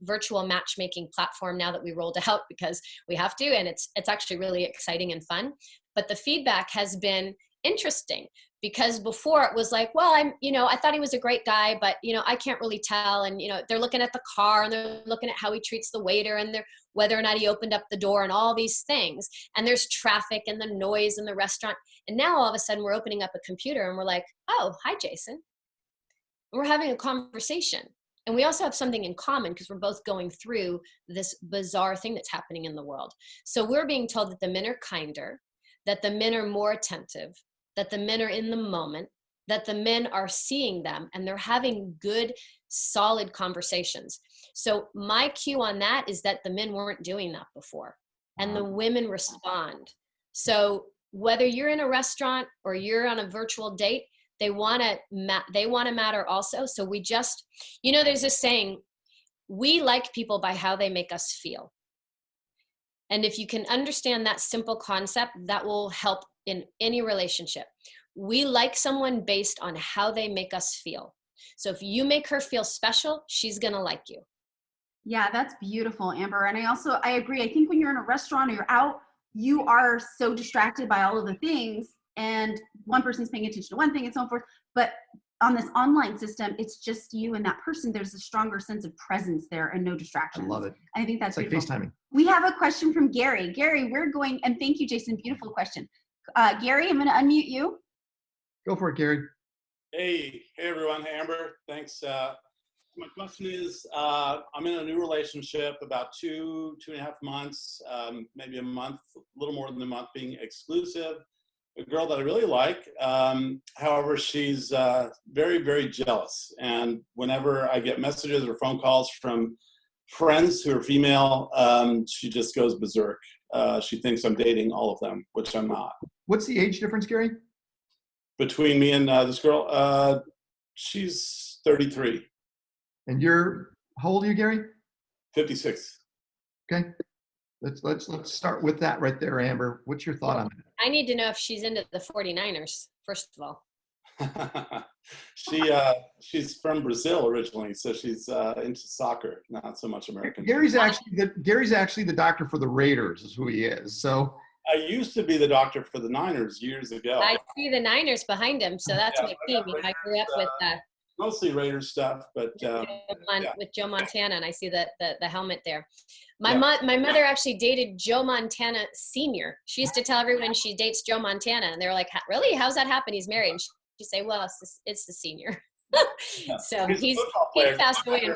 C: virtual matchmaking platform now that we rolled out because we have to, and it's actually really exciting and fun. But the feedback has been interesting, because before it was like, well, I thought he was a great guy, but I can't really tell. And they're looking at the car and they're looking at how he treats the waiter and whether or not he opened up the door and all these things. And there's traffic and the noise in the restaurant. And now all of a sudden we're opening up a computer and we're like, oh, hi, Jason. And we're having a conversation. And we also have something in common because we're both going through this bizarre thing that's happening in the world. So we're being told that the men are kinder, that the men are more attentive, that the men are in the moment, that the men are seeing them, and they're having good, solid conversations. So my cue on that is that the men weren't doing that before, and the women respond. So whether you're in a restaurant or you're on a virtual date, they want to matter also. So we just, there's this saying, we like people by how they make us feel. And if you can understand that simple concept, that will help in any relationship. We like someone based on how they make us feel. So if you make her feel special, she's going to like you.
B: Yeah, that's beautiful, Amber. And I agree. I think when you're in a restaurant or you're out, you are so distracted by all of the things and one person's paying attention to one thing and so forth. But on this online system, it's just you and that person. There's a stronger sense of presence there and no
A: I
B: distractions.
A: love it.
B: I think that's
A: It's like
B: beautiful.
A: FaceTiming.
B: We have a question from Gary. Gary, we're going, and thank you, Jason. Beautiful question. Gary, I'm going to unmute you.
A: Go for it, Gary.
E: Hey everyone. Hey Amber. Thanks. My question is, I'm in a new relationship, about 2.5 months, maybe a month, a little more than a month, being exclusive. A girl that I really like. However, she's very, very jealous. And whenever I get messages or phone calls from friends who are female, she just goes berserk. She thinks I'm dating all of them, which I'm not.
A: What's the age difference, Gary?
E: Between me and this girl, she's 33.
A: And how old are you, Gary?
E: 56.
A: Okay. Let's start with that right there, Amber. What's your thought on that?
C: I need to know if she's into the 49ers, first of all.
E: She's from Brazil originally, so she's into soccer, not so much American.
A: Gary's actually the doctor for the Raiders, is who he is. So
E: I used to be the doctor for the Niners years ago.
C: I see the Niners behind him, so that's my team. I grew up with
E: mostly Raiders stuff, but
C: with Joe Montana, and I see the helmet there. My mother actually dated Joe Montana Sr. She used to tell everyone she dates Joe Montana, and they were like, "Really? How's that happen? He's married." And she'd say, "Well, it's the senior." So he's passed away.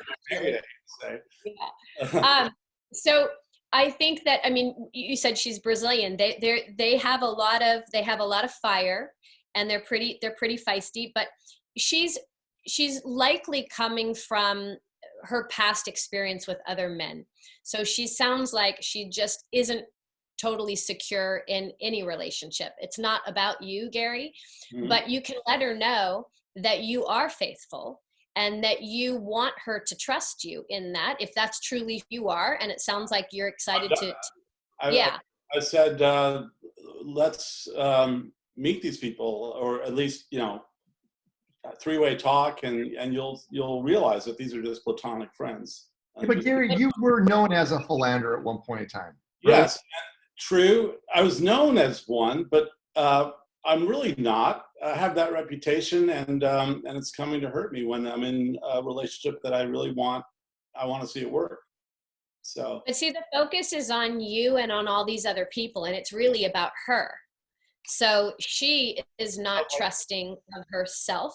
C: So I think that, I mean, you said she's Brazilian. They have a lot of fire, and they're pretty feisty. But she's likely coming from her past experience with other men. So she sounds like she just isn't totally secure in any relationship. It's not about you, Gary, but you can let her know that you are faithful and that you want her to trust you in that, if that's truly who you are. And it sounds like you're excited
E: I said, let's meet these people, or at least, three-way talk, and you'll realize that these are just platonic friends.
A: Yeah, but Gary, you were known as a philanderer at one point in time. Right?
E: Yes, true. I was known as one, but I'm really not. I have that reputation, and it's coming to hurt me when I'm in a relationship that I really want. I want to see it work. So,
C: but see, the focus is on you and on all these other people, and it's really about her. So she is not trusting of herself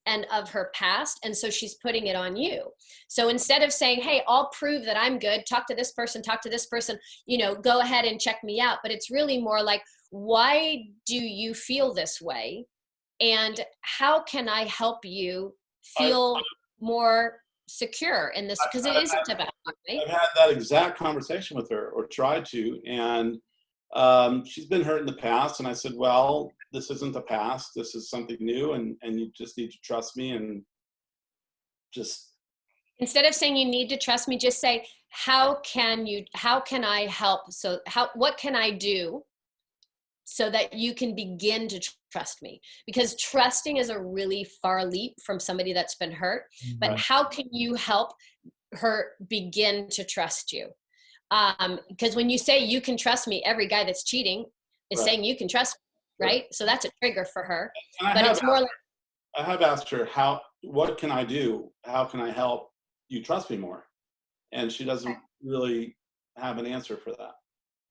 C: and of her past, and so she's putting it on you. So instead of saying, "Hey, I'll prove that I'm good, talk to this person, go ahead and check me out," but it's really more like, why do you feel this way, and how can I help you feel more secure in this? Because it isn't about you, right?
E: I've had that exact conversation with her, or tried to, and she's been hurt in the past, and I said, well, this isn't the past, this is something new, and you just need to trust me. And just,
C: instead of saying you need to trust me, just say, how can I help? So what can I do so that you can begin to trust me? Because trusting is a really far leap from somebody that's been hurt, but how can you help her begin to trust you? Because when you say you can trust me, every guy that's cheating is saying you can trust me, right? So that's a trigger for her. But it's more like,
E: I have asked her, what can I do? How can I help you trust me more? And she doesn't really have an answer for that.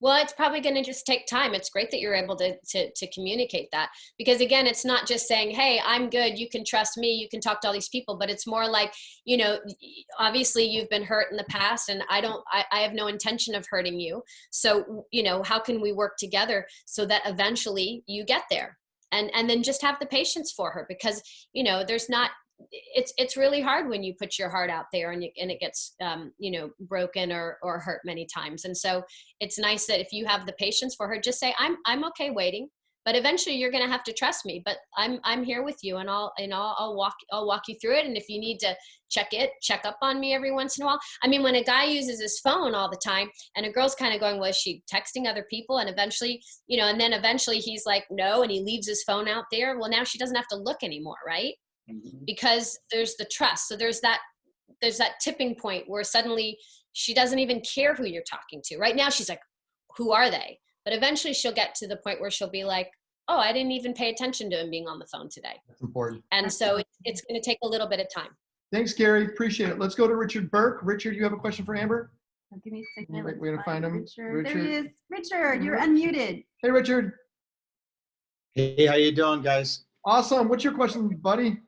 C: well, it's probably going to just take time. It's great that you're able to communicate that, because again, it's not just saying, hey, I'm good, you can trust me, you can talk to all these people, but it's more like, obviously you've been hurt in the past, and I have no intention of hurting you. So, how can we work together so that eventually you get there? And then just have the patience for her, because, there's not, it's really hard when you put your heart out there and it gets, broken or hurt many times. And so it's nice that if you have the patience for her, just say, I'm okay waiting, but eventually you're going to have to trust me, but I'm here with you, and I'll walk you through it. And if you need to check up on me every once in a while. I mean, when a guy uses his phone all the time and a girl's kind of going, well, is she texting other people? And eventually, and then eventually he's like, no, and he leaves his phone out there. Well, now she doesn't have to look anymore, right? Mm-hmm. Because there's the trust. So there's that tipping point where suddenly she doesn't even care who you're talking to. Right now she's like, who are they? But eventually she'll get to the point where she'll be like, oh, I didn't even pay attention to him being on the phone today.
A: That's important.
C: And so it's going to take a little bit of time.
A: Thanks, Gary. Appreciate it. Let's go to Richard Burke. Richard, you have a question for Amber?
B: Give me a second.
A: We're going to find him.
B: Richard. There he is. Richard, you're unmuted.
A: Hey, Richard.
F: Hey, how you doing, guys?
A: Awesome. What's your question, buddy?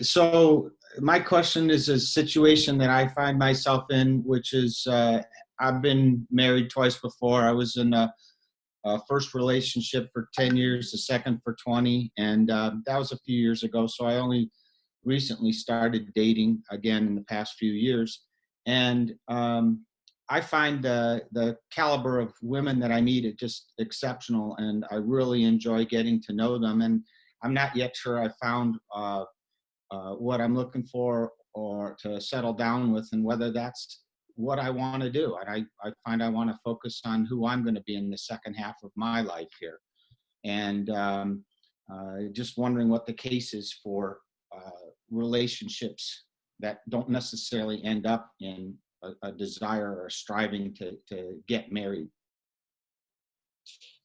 F: So my question is a situation that I find myself in, which is I've been married twice before. I was in a first relationship for 10 years, the second for 20, and that was a few years ago. So I only recently started dating again in the past few years. And I find the caliber of women that I meet just exceptional, and I really enjoy getting to know them. And I'm not yet sure I found what I'm looking for or to settle down with, and whether that's what I want to do. And I find I want to focus on who I'm going to be in the second half of my life here. And just wondering what the case is for relationships that don't necessarily end up in a desire or striving to get married.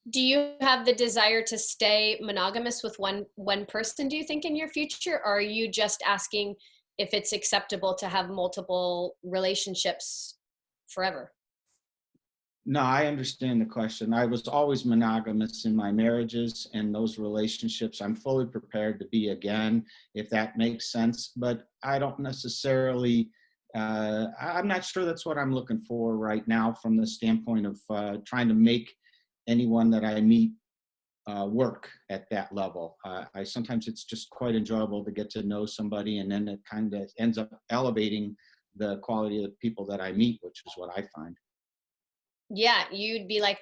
C: Do you have the desire to stay monogamous with one person, do you think, in your future? Or are you just asking if it's acceptable to have multiple relationships forever?
F: No, I understand the question. I was always monogamous in my marriages and those relationships. I'm fully prepared to be again, if that makes sense. But I don't necessarily, I'm not sure that's what I'm looking for right now from the standpoint of trying to make anyone that I meet work at that level. I sometimes it's just quite enjoyable to get to know somebody, and then it kind of ends up elevating the quality of the people that I meet, which is what I find.
C: Yeah, you'd be like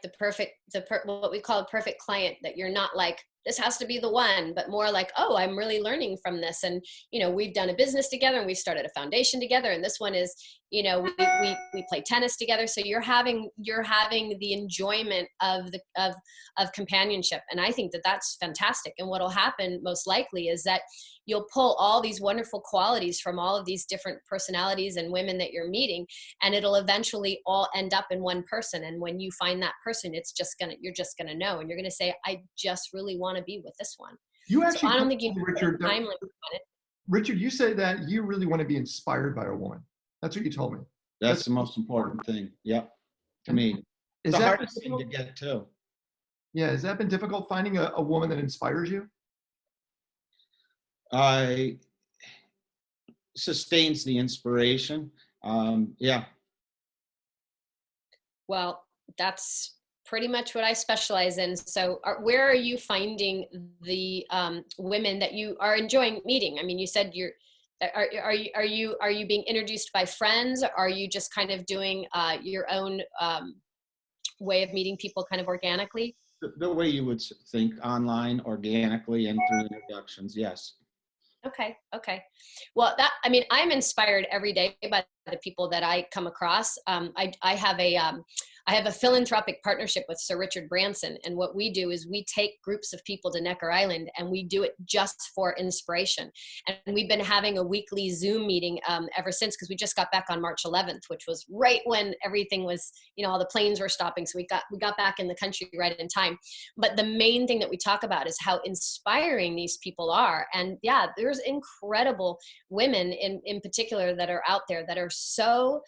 C: what we call a perfect client, that you're not like, this has to be the one, but more like, oh, I'm really learning from this. And, you know, we've done a business together and we started a foundation together. And this one is, you know, we play tennis together. So you're having the enjoyment of companionship. And I think that that's fantastic. And what'll happen most likely is that you'll pull all these wonderful qualities from all of these different personalities and women that you're meeting, and it'll eventually all end up in one person. And when you find that person, you're just gonna know, and you're gonna say, I just really want to be with this one.
A: You actually,
C: so I don't think you
A: Richard,
C: time limit on it.
A: Richard, you say that you really want to be inspired by a woman. That's what you told me.
F: That's the most important thing. Yep. To me, it's the hardest thing to get too.
A: Yeah. Has that been difficult, finding a woman that inspires you?
F: Sustains the inspiration. Yeah.
C: Well, that's pretty much what I specialize in. So where are you finding the women that you are enjoying meeting? I mean, you said are you being introduced by friends? Are you just kind of doing your own way of meeting people kind of organically?
F: The way you would think, online, organically, and through introductions. Yes.
C: Okay. Well, I'm inspired every day by the people that I come across. I have a philanthropic partnership with Sir Richard Branson. And what we do is we take groups of people to Necker Island, and we do it just for inspiration. And we've been having a weekly Zoom meeting ever since, because we just got back on March 11th, which was right when everything was, all the planes were stopping. So we got back in the country right in time. But the main thing that we talk about is how inspiring these people are. And yeah, there's incredible women in particular that are out there that are so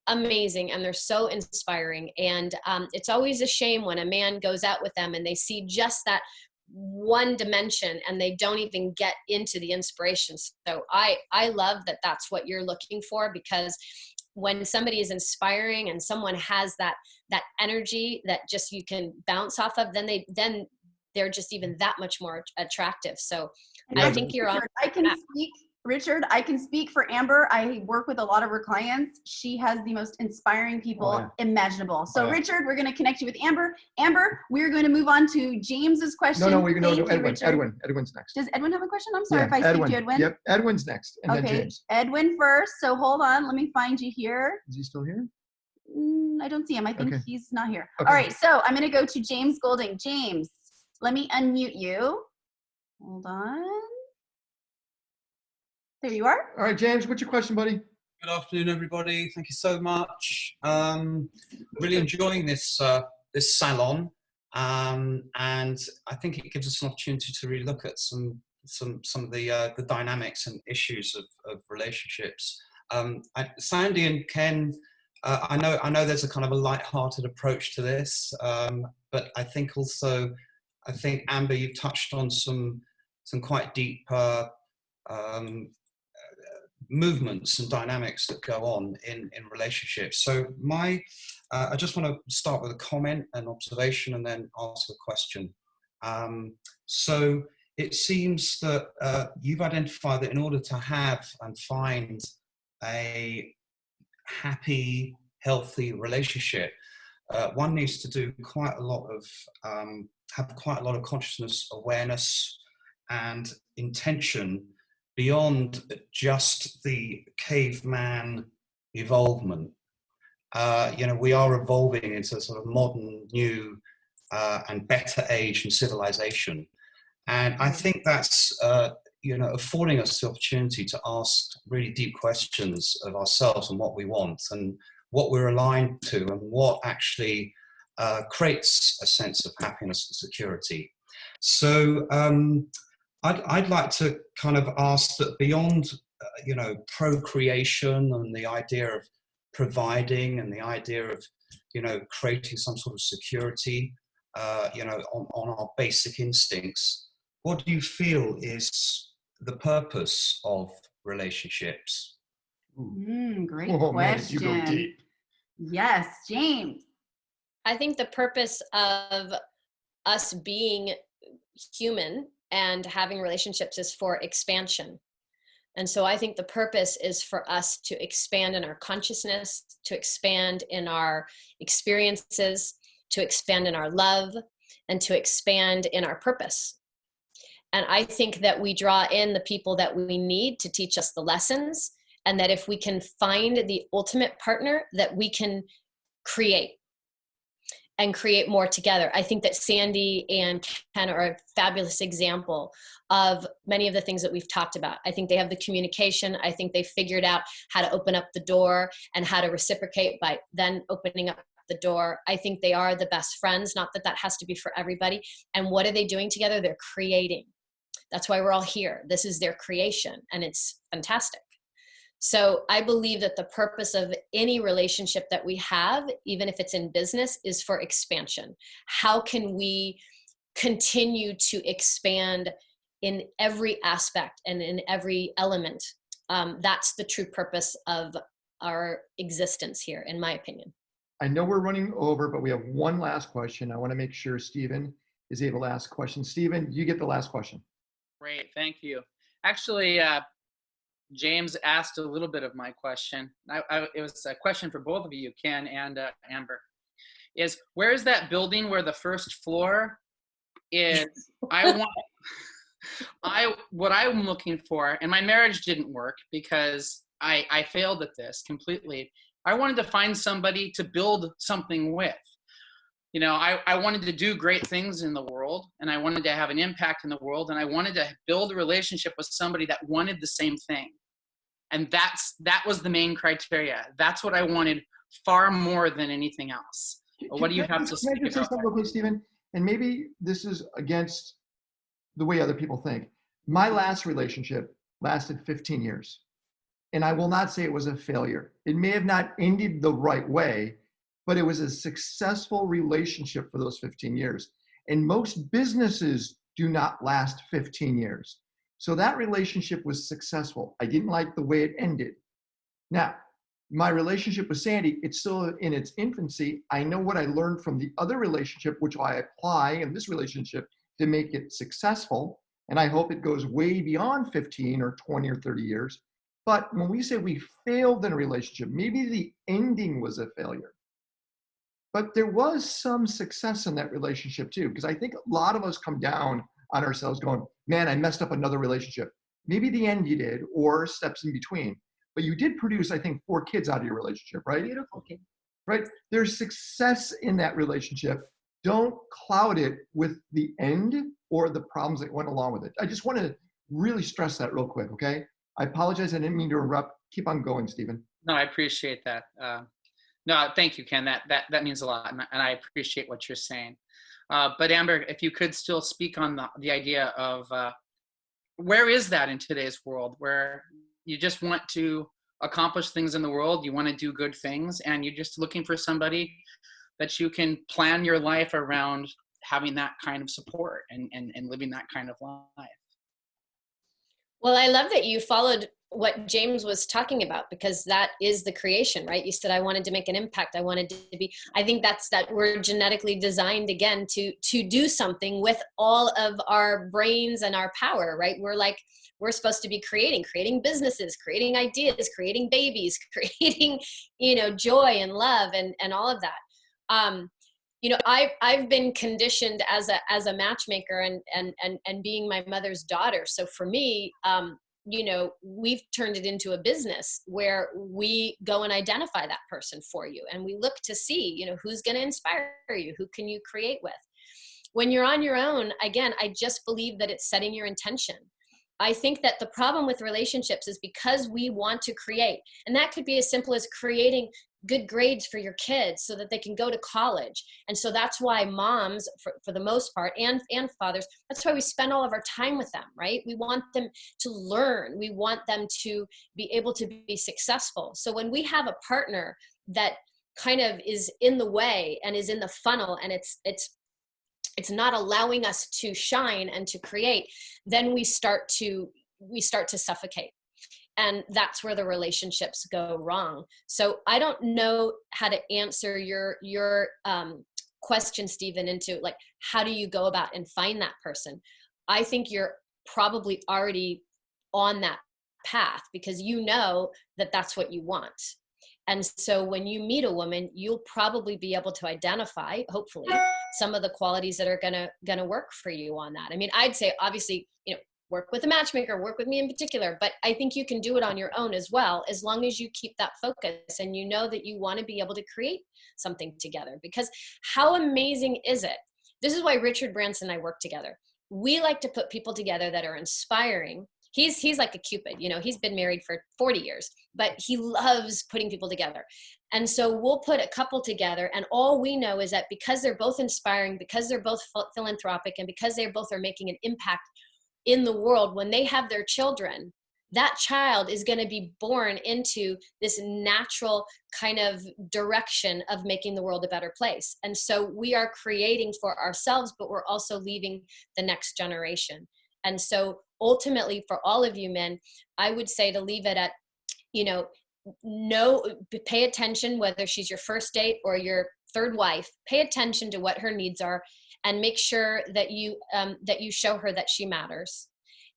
C: amazing, and they're so inspiring. And it's always a shame when a man goes out with them and they see just that one dimension and they don't even get into the inspiration. So I love that that's what you're looking for, because when somebody is inspiring and someone has that energy that just you can bounce off of, then they're just even that much more attractive. So I think you're on.
B: Richard, I can speak for Amber. I work with a lot of her clients. She has the most inspiring people imaginable. So Richard, we're going to connect you with Amber. Amber, we're going to move on to James's question.
A: No, Edwin. Edwin's next.
B: Does Edwin have a question? I'm sorry if I skipped you, Edwin.
A: Yep, Edwin's next, and then James.
B: Edwin first. So hold on, let me find you here.
A: Is he still here?
B: I don't see him. I think he's not here. Okay. All right, so I'm going to go to James Golding. James, let me unmute you. Hold on. There you are.
A: All right, James, what's your question, buddy?
G: Good afternoon, everybody. Thank you so much. Really enjoying this salon. And I think it gives us an opportunity to really look at some of the dynamics and issues of relationships. Sandy and Ken, I know there's a kind of a light-hearted approach to this, but I think also, Amber, you've touched on some quite deep movements and dynamics that go on in relationships. So I just want to start with a comment and observation and then ask a question. So it seems that you've identified that in order to have and find a happy, healthy relationship, one needs to do quite a lot of, have quite a lot of consciousness, awareness, and intention beyond just the caveman evolvement. We are evolving into a sort of modern, new, and better age and civilization. And I think that's, affording us the opportunity to ask really deep questions of ourselves and what we want and what we're aligned to and what actually creates a sense of happiness and security. So I'd like to kind of ask that beyond, procreation and the idea of providing and the idea of, creating some sort of security, on our basic instincts, what do you feel is the purpose of relationships?
B: Great
A: Oh,
B: question.
A: man, did you go deep.
B: Yes, James.
C: I think the purpose of us being human and having relationships is for expansion. And so I think the purpose is for us to expand in our consciousness, to expand in our experiences, to expand in our love, and to expand in our purpose. And I think that we draw in the people that we need to teach us the lessons, and that if we can find the ultimate partner, that we can create and create more together. I think that Sandy and Ken are a fabulous example of many of the things that we've talked about. I think they have the communication. I think they figured out how to open up the door and how to reciprocate by then opening up the door. I think they are the best friends, not that that has to be for everybody. And what are they doing together? They're creating. That's why we're all here. This is their creation, and it's fantastic. So I believe that the purpose of any relationship that we have, even if it's in business, is for expansion. How can we continue to expand in every aspect and in every element? That's the true purpose of our existence here, in my opinion.
A: I know we're running over, but we have one last question. I want to make sure Stephen is able to ask questions. Stephen, you get the last question.
H: Great, thank you. Actually, James asked a little bit of my question. It was a question for both of you, Ken and Amber. Is where is that building where the first floor is? What I'm looking for, and my marriage didn't work because I failed at this completely. I wanted to find somebody to build something with. I wanted to do great things in the world, and I wanted to have an impact in the world, and I wanted to build a relationship with somebody that wanted the same thing. And that was the main criteria. That's what I wanted far more than anything else. What do you have to say about
A: something real quick, Stephen? And maybe this is against the way other people think. My last relationship lasted 15 years. And I will not say it was a failure. It may have not ended the right way, but it was a successful relationship for those 15 years. And most businesses do not last 15 years. So that relationship was successful. I didn't like the way it ended. Now, my relationship with Sandy, it's still in its infancy. I know what I learned from the other relationship, which I apply in this relationship to make it successful. And I hope it goes way beyond 15 or 20 or 30 years. But when we say we failed in a relationship, maybe the ending was a failure. But there was some success in that relationship too, because I think a lot of us come down on ourselves going, man, I messed up another relationship. Maybe the end you did, or steps in between. But you did produce, I think, 4 kids out of your relationship, right?
B: Beautiful kid.
A: Right? There's success in that relationship. Don't cloud it with the end or the problems that went along with it. I just want to really stress that real quick, okay? I apologize. I didn't mean to interrupt. Keep on going, Stephen.
H: No, I appreciate that. No, thank you, Ken. That means a lot, and I appreciate what you're saying. But Amber, if you could still speak on the idea of where is that in today's world, where you just want to accomplish things in the world, you want to do good things, and you're just looking for somebody that you can plan your life around having that kind of support and living that kind of life.
C: Well, I love that you followed what James was talking about, because that is the creation, right? You said, I wanted to make an impact. I wanted to be, I think that's that we're genetically designed again to do something with all of our brains and our power, right? We're supposed to be creating businesses, creating ideas, creating babies, creating, joy and love and all of that. I've been conditioned as a matchmaker and being my mother's daughter. So for me, we've turned it into a business where we go and identify that person for you. And we look to see, who's going to inspire you, who can you create with. When you're on your own, again, I just believe that it's setting your intention. I think that the problem with relationships is because we want to create, and that could be as simple as creating good grades for your kids so that they can go to college. And so that's why moms, for the most part, and fathers, that's why we spend all of our time with them, right? We want them to learn. We want them to be able to be successful. So when we have a partner that kind of is in the way and is in the funnel, and it's not allowing us to shine and to create, then we start to suffocate. And that's where the relationships go wrong. So I don't know how to answer your question, Stephen, into like, how do you go about and find that person? I think you're probably already on that path because you know that that's what you want. And so when you meet a woman, you'll probably be able to identify, hopefully, some of the qualities that are gonna work for you on that. I mean, I'd say obviously, work with a matchmaker, work with me in particular, but I think you can do it on your own as well, as long as you keep that focus and you know that you want to be able to create something together. Because how amazing is it? This is why Richard Branson and I work together. We like to put people together that are inspiring. He's like a Cupid, he's been married for 40 years, but he loves putting people together. And so we'll put a couple together, and all we know is that because they're both inspiring, because they're both philanthropic, and because they both are making an impact in the world, when they have their children, that child is going to be born into this natural kind of direction of making the world a better place. And so we are creating for ourselves, but we're also leaving the next generation. And so ultimately for all of you men, I would say to leave it at, pay attention, whether she's your first date or your third wife, pay attention to what her needs are and make sure that you show her that she matters.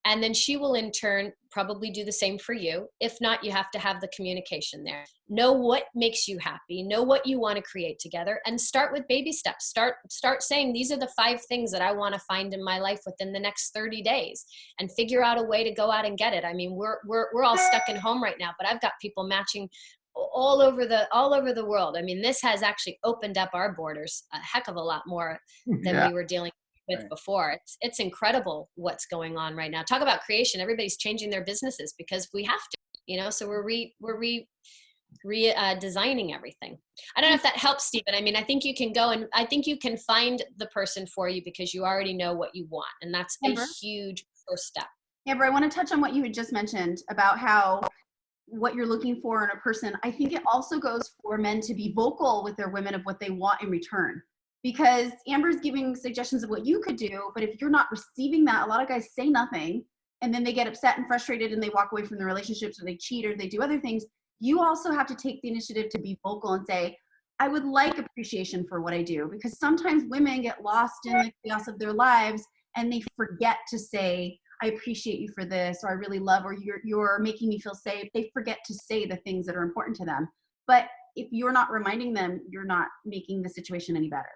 C: And then she will in turn probably do the same for you. If not, you have to have the communication there. Know what makes you happy, know what you want to create together, and start with baby steps. Start saying, these are the 5 things that I want to find in my life within the next 30 days, and figure out a way to go out and get it. I mean, we're all stuck in home right now, but I've got people matching all over the world. I mean, this has actually opened up our borders a heck of a lot more than we were dealing with before. It's incredible what's going on right now. Talk about creation. Everybody's changing their businesses because we have to, so we're designing everything. I don't know if that helps, Stephen. I mean, I think you can go and I think you can find the person for you because you already know what you want. And that's Amber, a huge first step.
B: Amber, I want to touch on what you had just mentioned about how what you're looking for in a person. I think it also goes for men to be vocal with their women of what they want in return. Because Amber's giving suggestions of what you could do, but if you're not receiving that, a lot of guys say nothing, and then they get upset and frustrated and they walk away from the relationships, or they cheat, or they do other things. You also have to take the initiative to be vocal and say, I would like appreciation for what I do, because sometimes women get lost in the chaos of their lives and they forget to say, I appreciate you for this, or I really love, or you're making me feel safe. They forget to say the things that are important to them. But if you're not reminding them, you're not making the situation any better.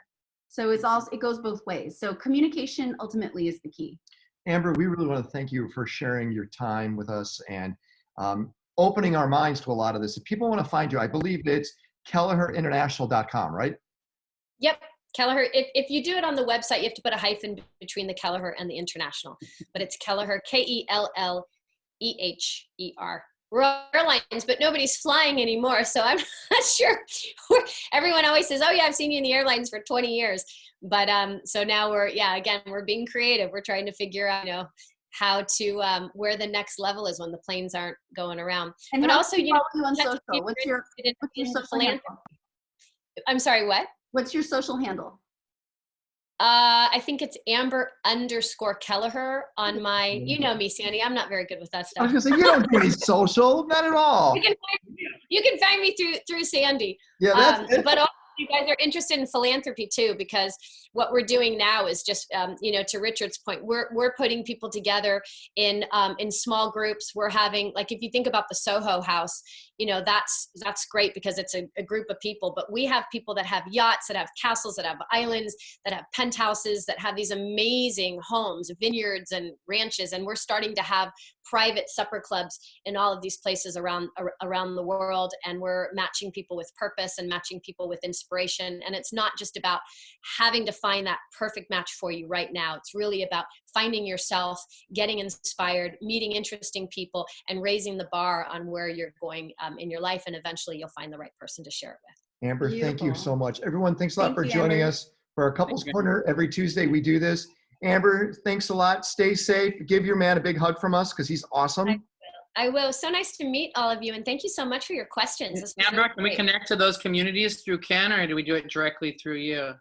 B: So it goes both ways. So communication ultimately is the key.
A: Amber, we really want to thank you for sharing your time with us and opening our minds to a lot of this. If people want to find you, I believe it's KelleherInternational.com, right?
C: Yep. Kelleher. If you do it on the website, you have to put a hyphen between the Kelleher and the International, but it's Kelleher, Kelleher. airlines, but nobody's flying anymore. So I'm not sure. Everyone always says, oh yeah, I've seen you in the airlines for 20 years. But so now we're being creative. We're trying to figure out, how to, where the next level is when the planes aren't going around.
B: And
C: but also,
B: you on social. What's your social handle?
C: I'm sorry, what?
B: What's your social handle?
C: I think it's Amber_Kelleher on my, you know me, Sandy, I'm not very good with that
A: I
C: stuff.
A: was gonna say, you don't do any social, not at all.
C: You can find me through Sandy.
A: Yeah, that's
C: but also you guys are interested in philanthropy too, because what we're doing now is just, to Richard's point, we're putting people together in small groups. We're having, like, if you think about the Soho House, that's great because it's a group of people, but we have people that have yachts, that have castles, that have islands, that have penthouses, that have these amazing homes, vineyards and ranches. And we're starting to have private supper clubs in all of these places around the world. And we're matching people with purpose and matching people with inspiration. And it's not just about having to find that perfect match for you right now. It's really about finding yourself, getting inspired, meeting interesting people, and raising the bar on where you're going in your life. And eventually you'll find the right person to share it with.
A: Amber, thank you so much. Everyone, thanks a lot for
B: you,
A: joining
B: Amber.
A: us for our Couples Corner. Every Tuesday we do this. Amber, thanks a lot. Stay safe. Give your man a big hug from us because he's awesome.
C: I will. So nice to meet all of you. And thank you so much for your questions.
H: Amber, can we connect to those communities through Ken, or do we do it directly through you?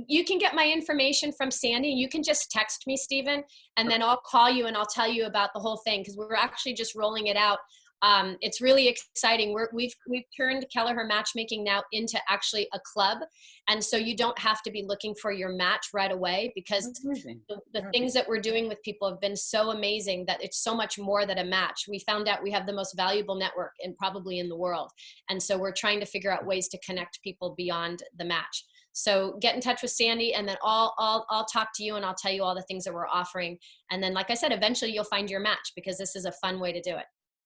C: You can get my information from Sandy. You can just text me, Stephen, and then I'll call you and I'll tell you about the whole thing, because we're actually just rolling it out. It's really exciting. We've turned Kelleher Matchmaking now into actually a club. And so you don't have to be looking for your match right away, because the things that we're doing with people have been so amazing that it's so much more than a match. We found out we have the most valuable network probably in the world. And so we're trying to figure out ways to connect people beyond the match. So get in touch with Sandy, and then I'll talk to you and I'll tell you all the things that we're offering. And then, like I said, eventually you'll find your match, because this is a fun way to do it.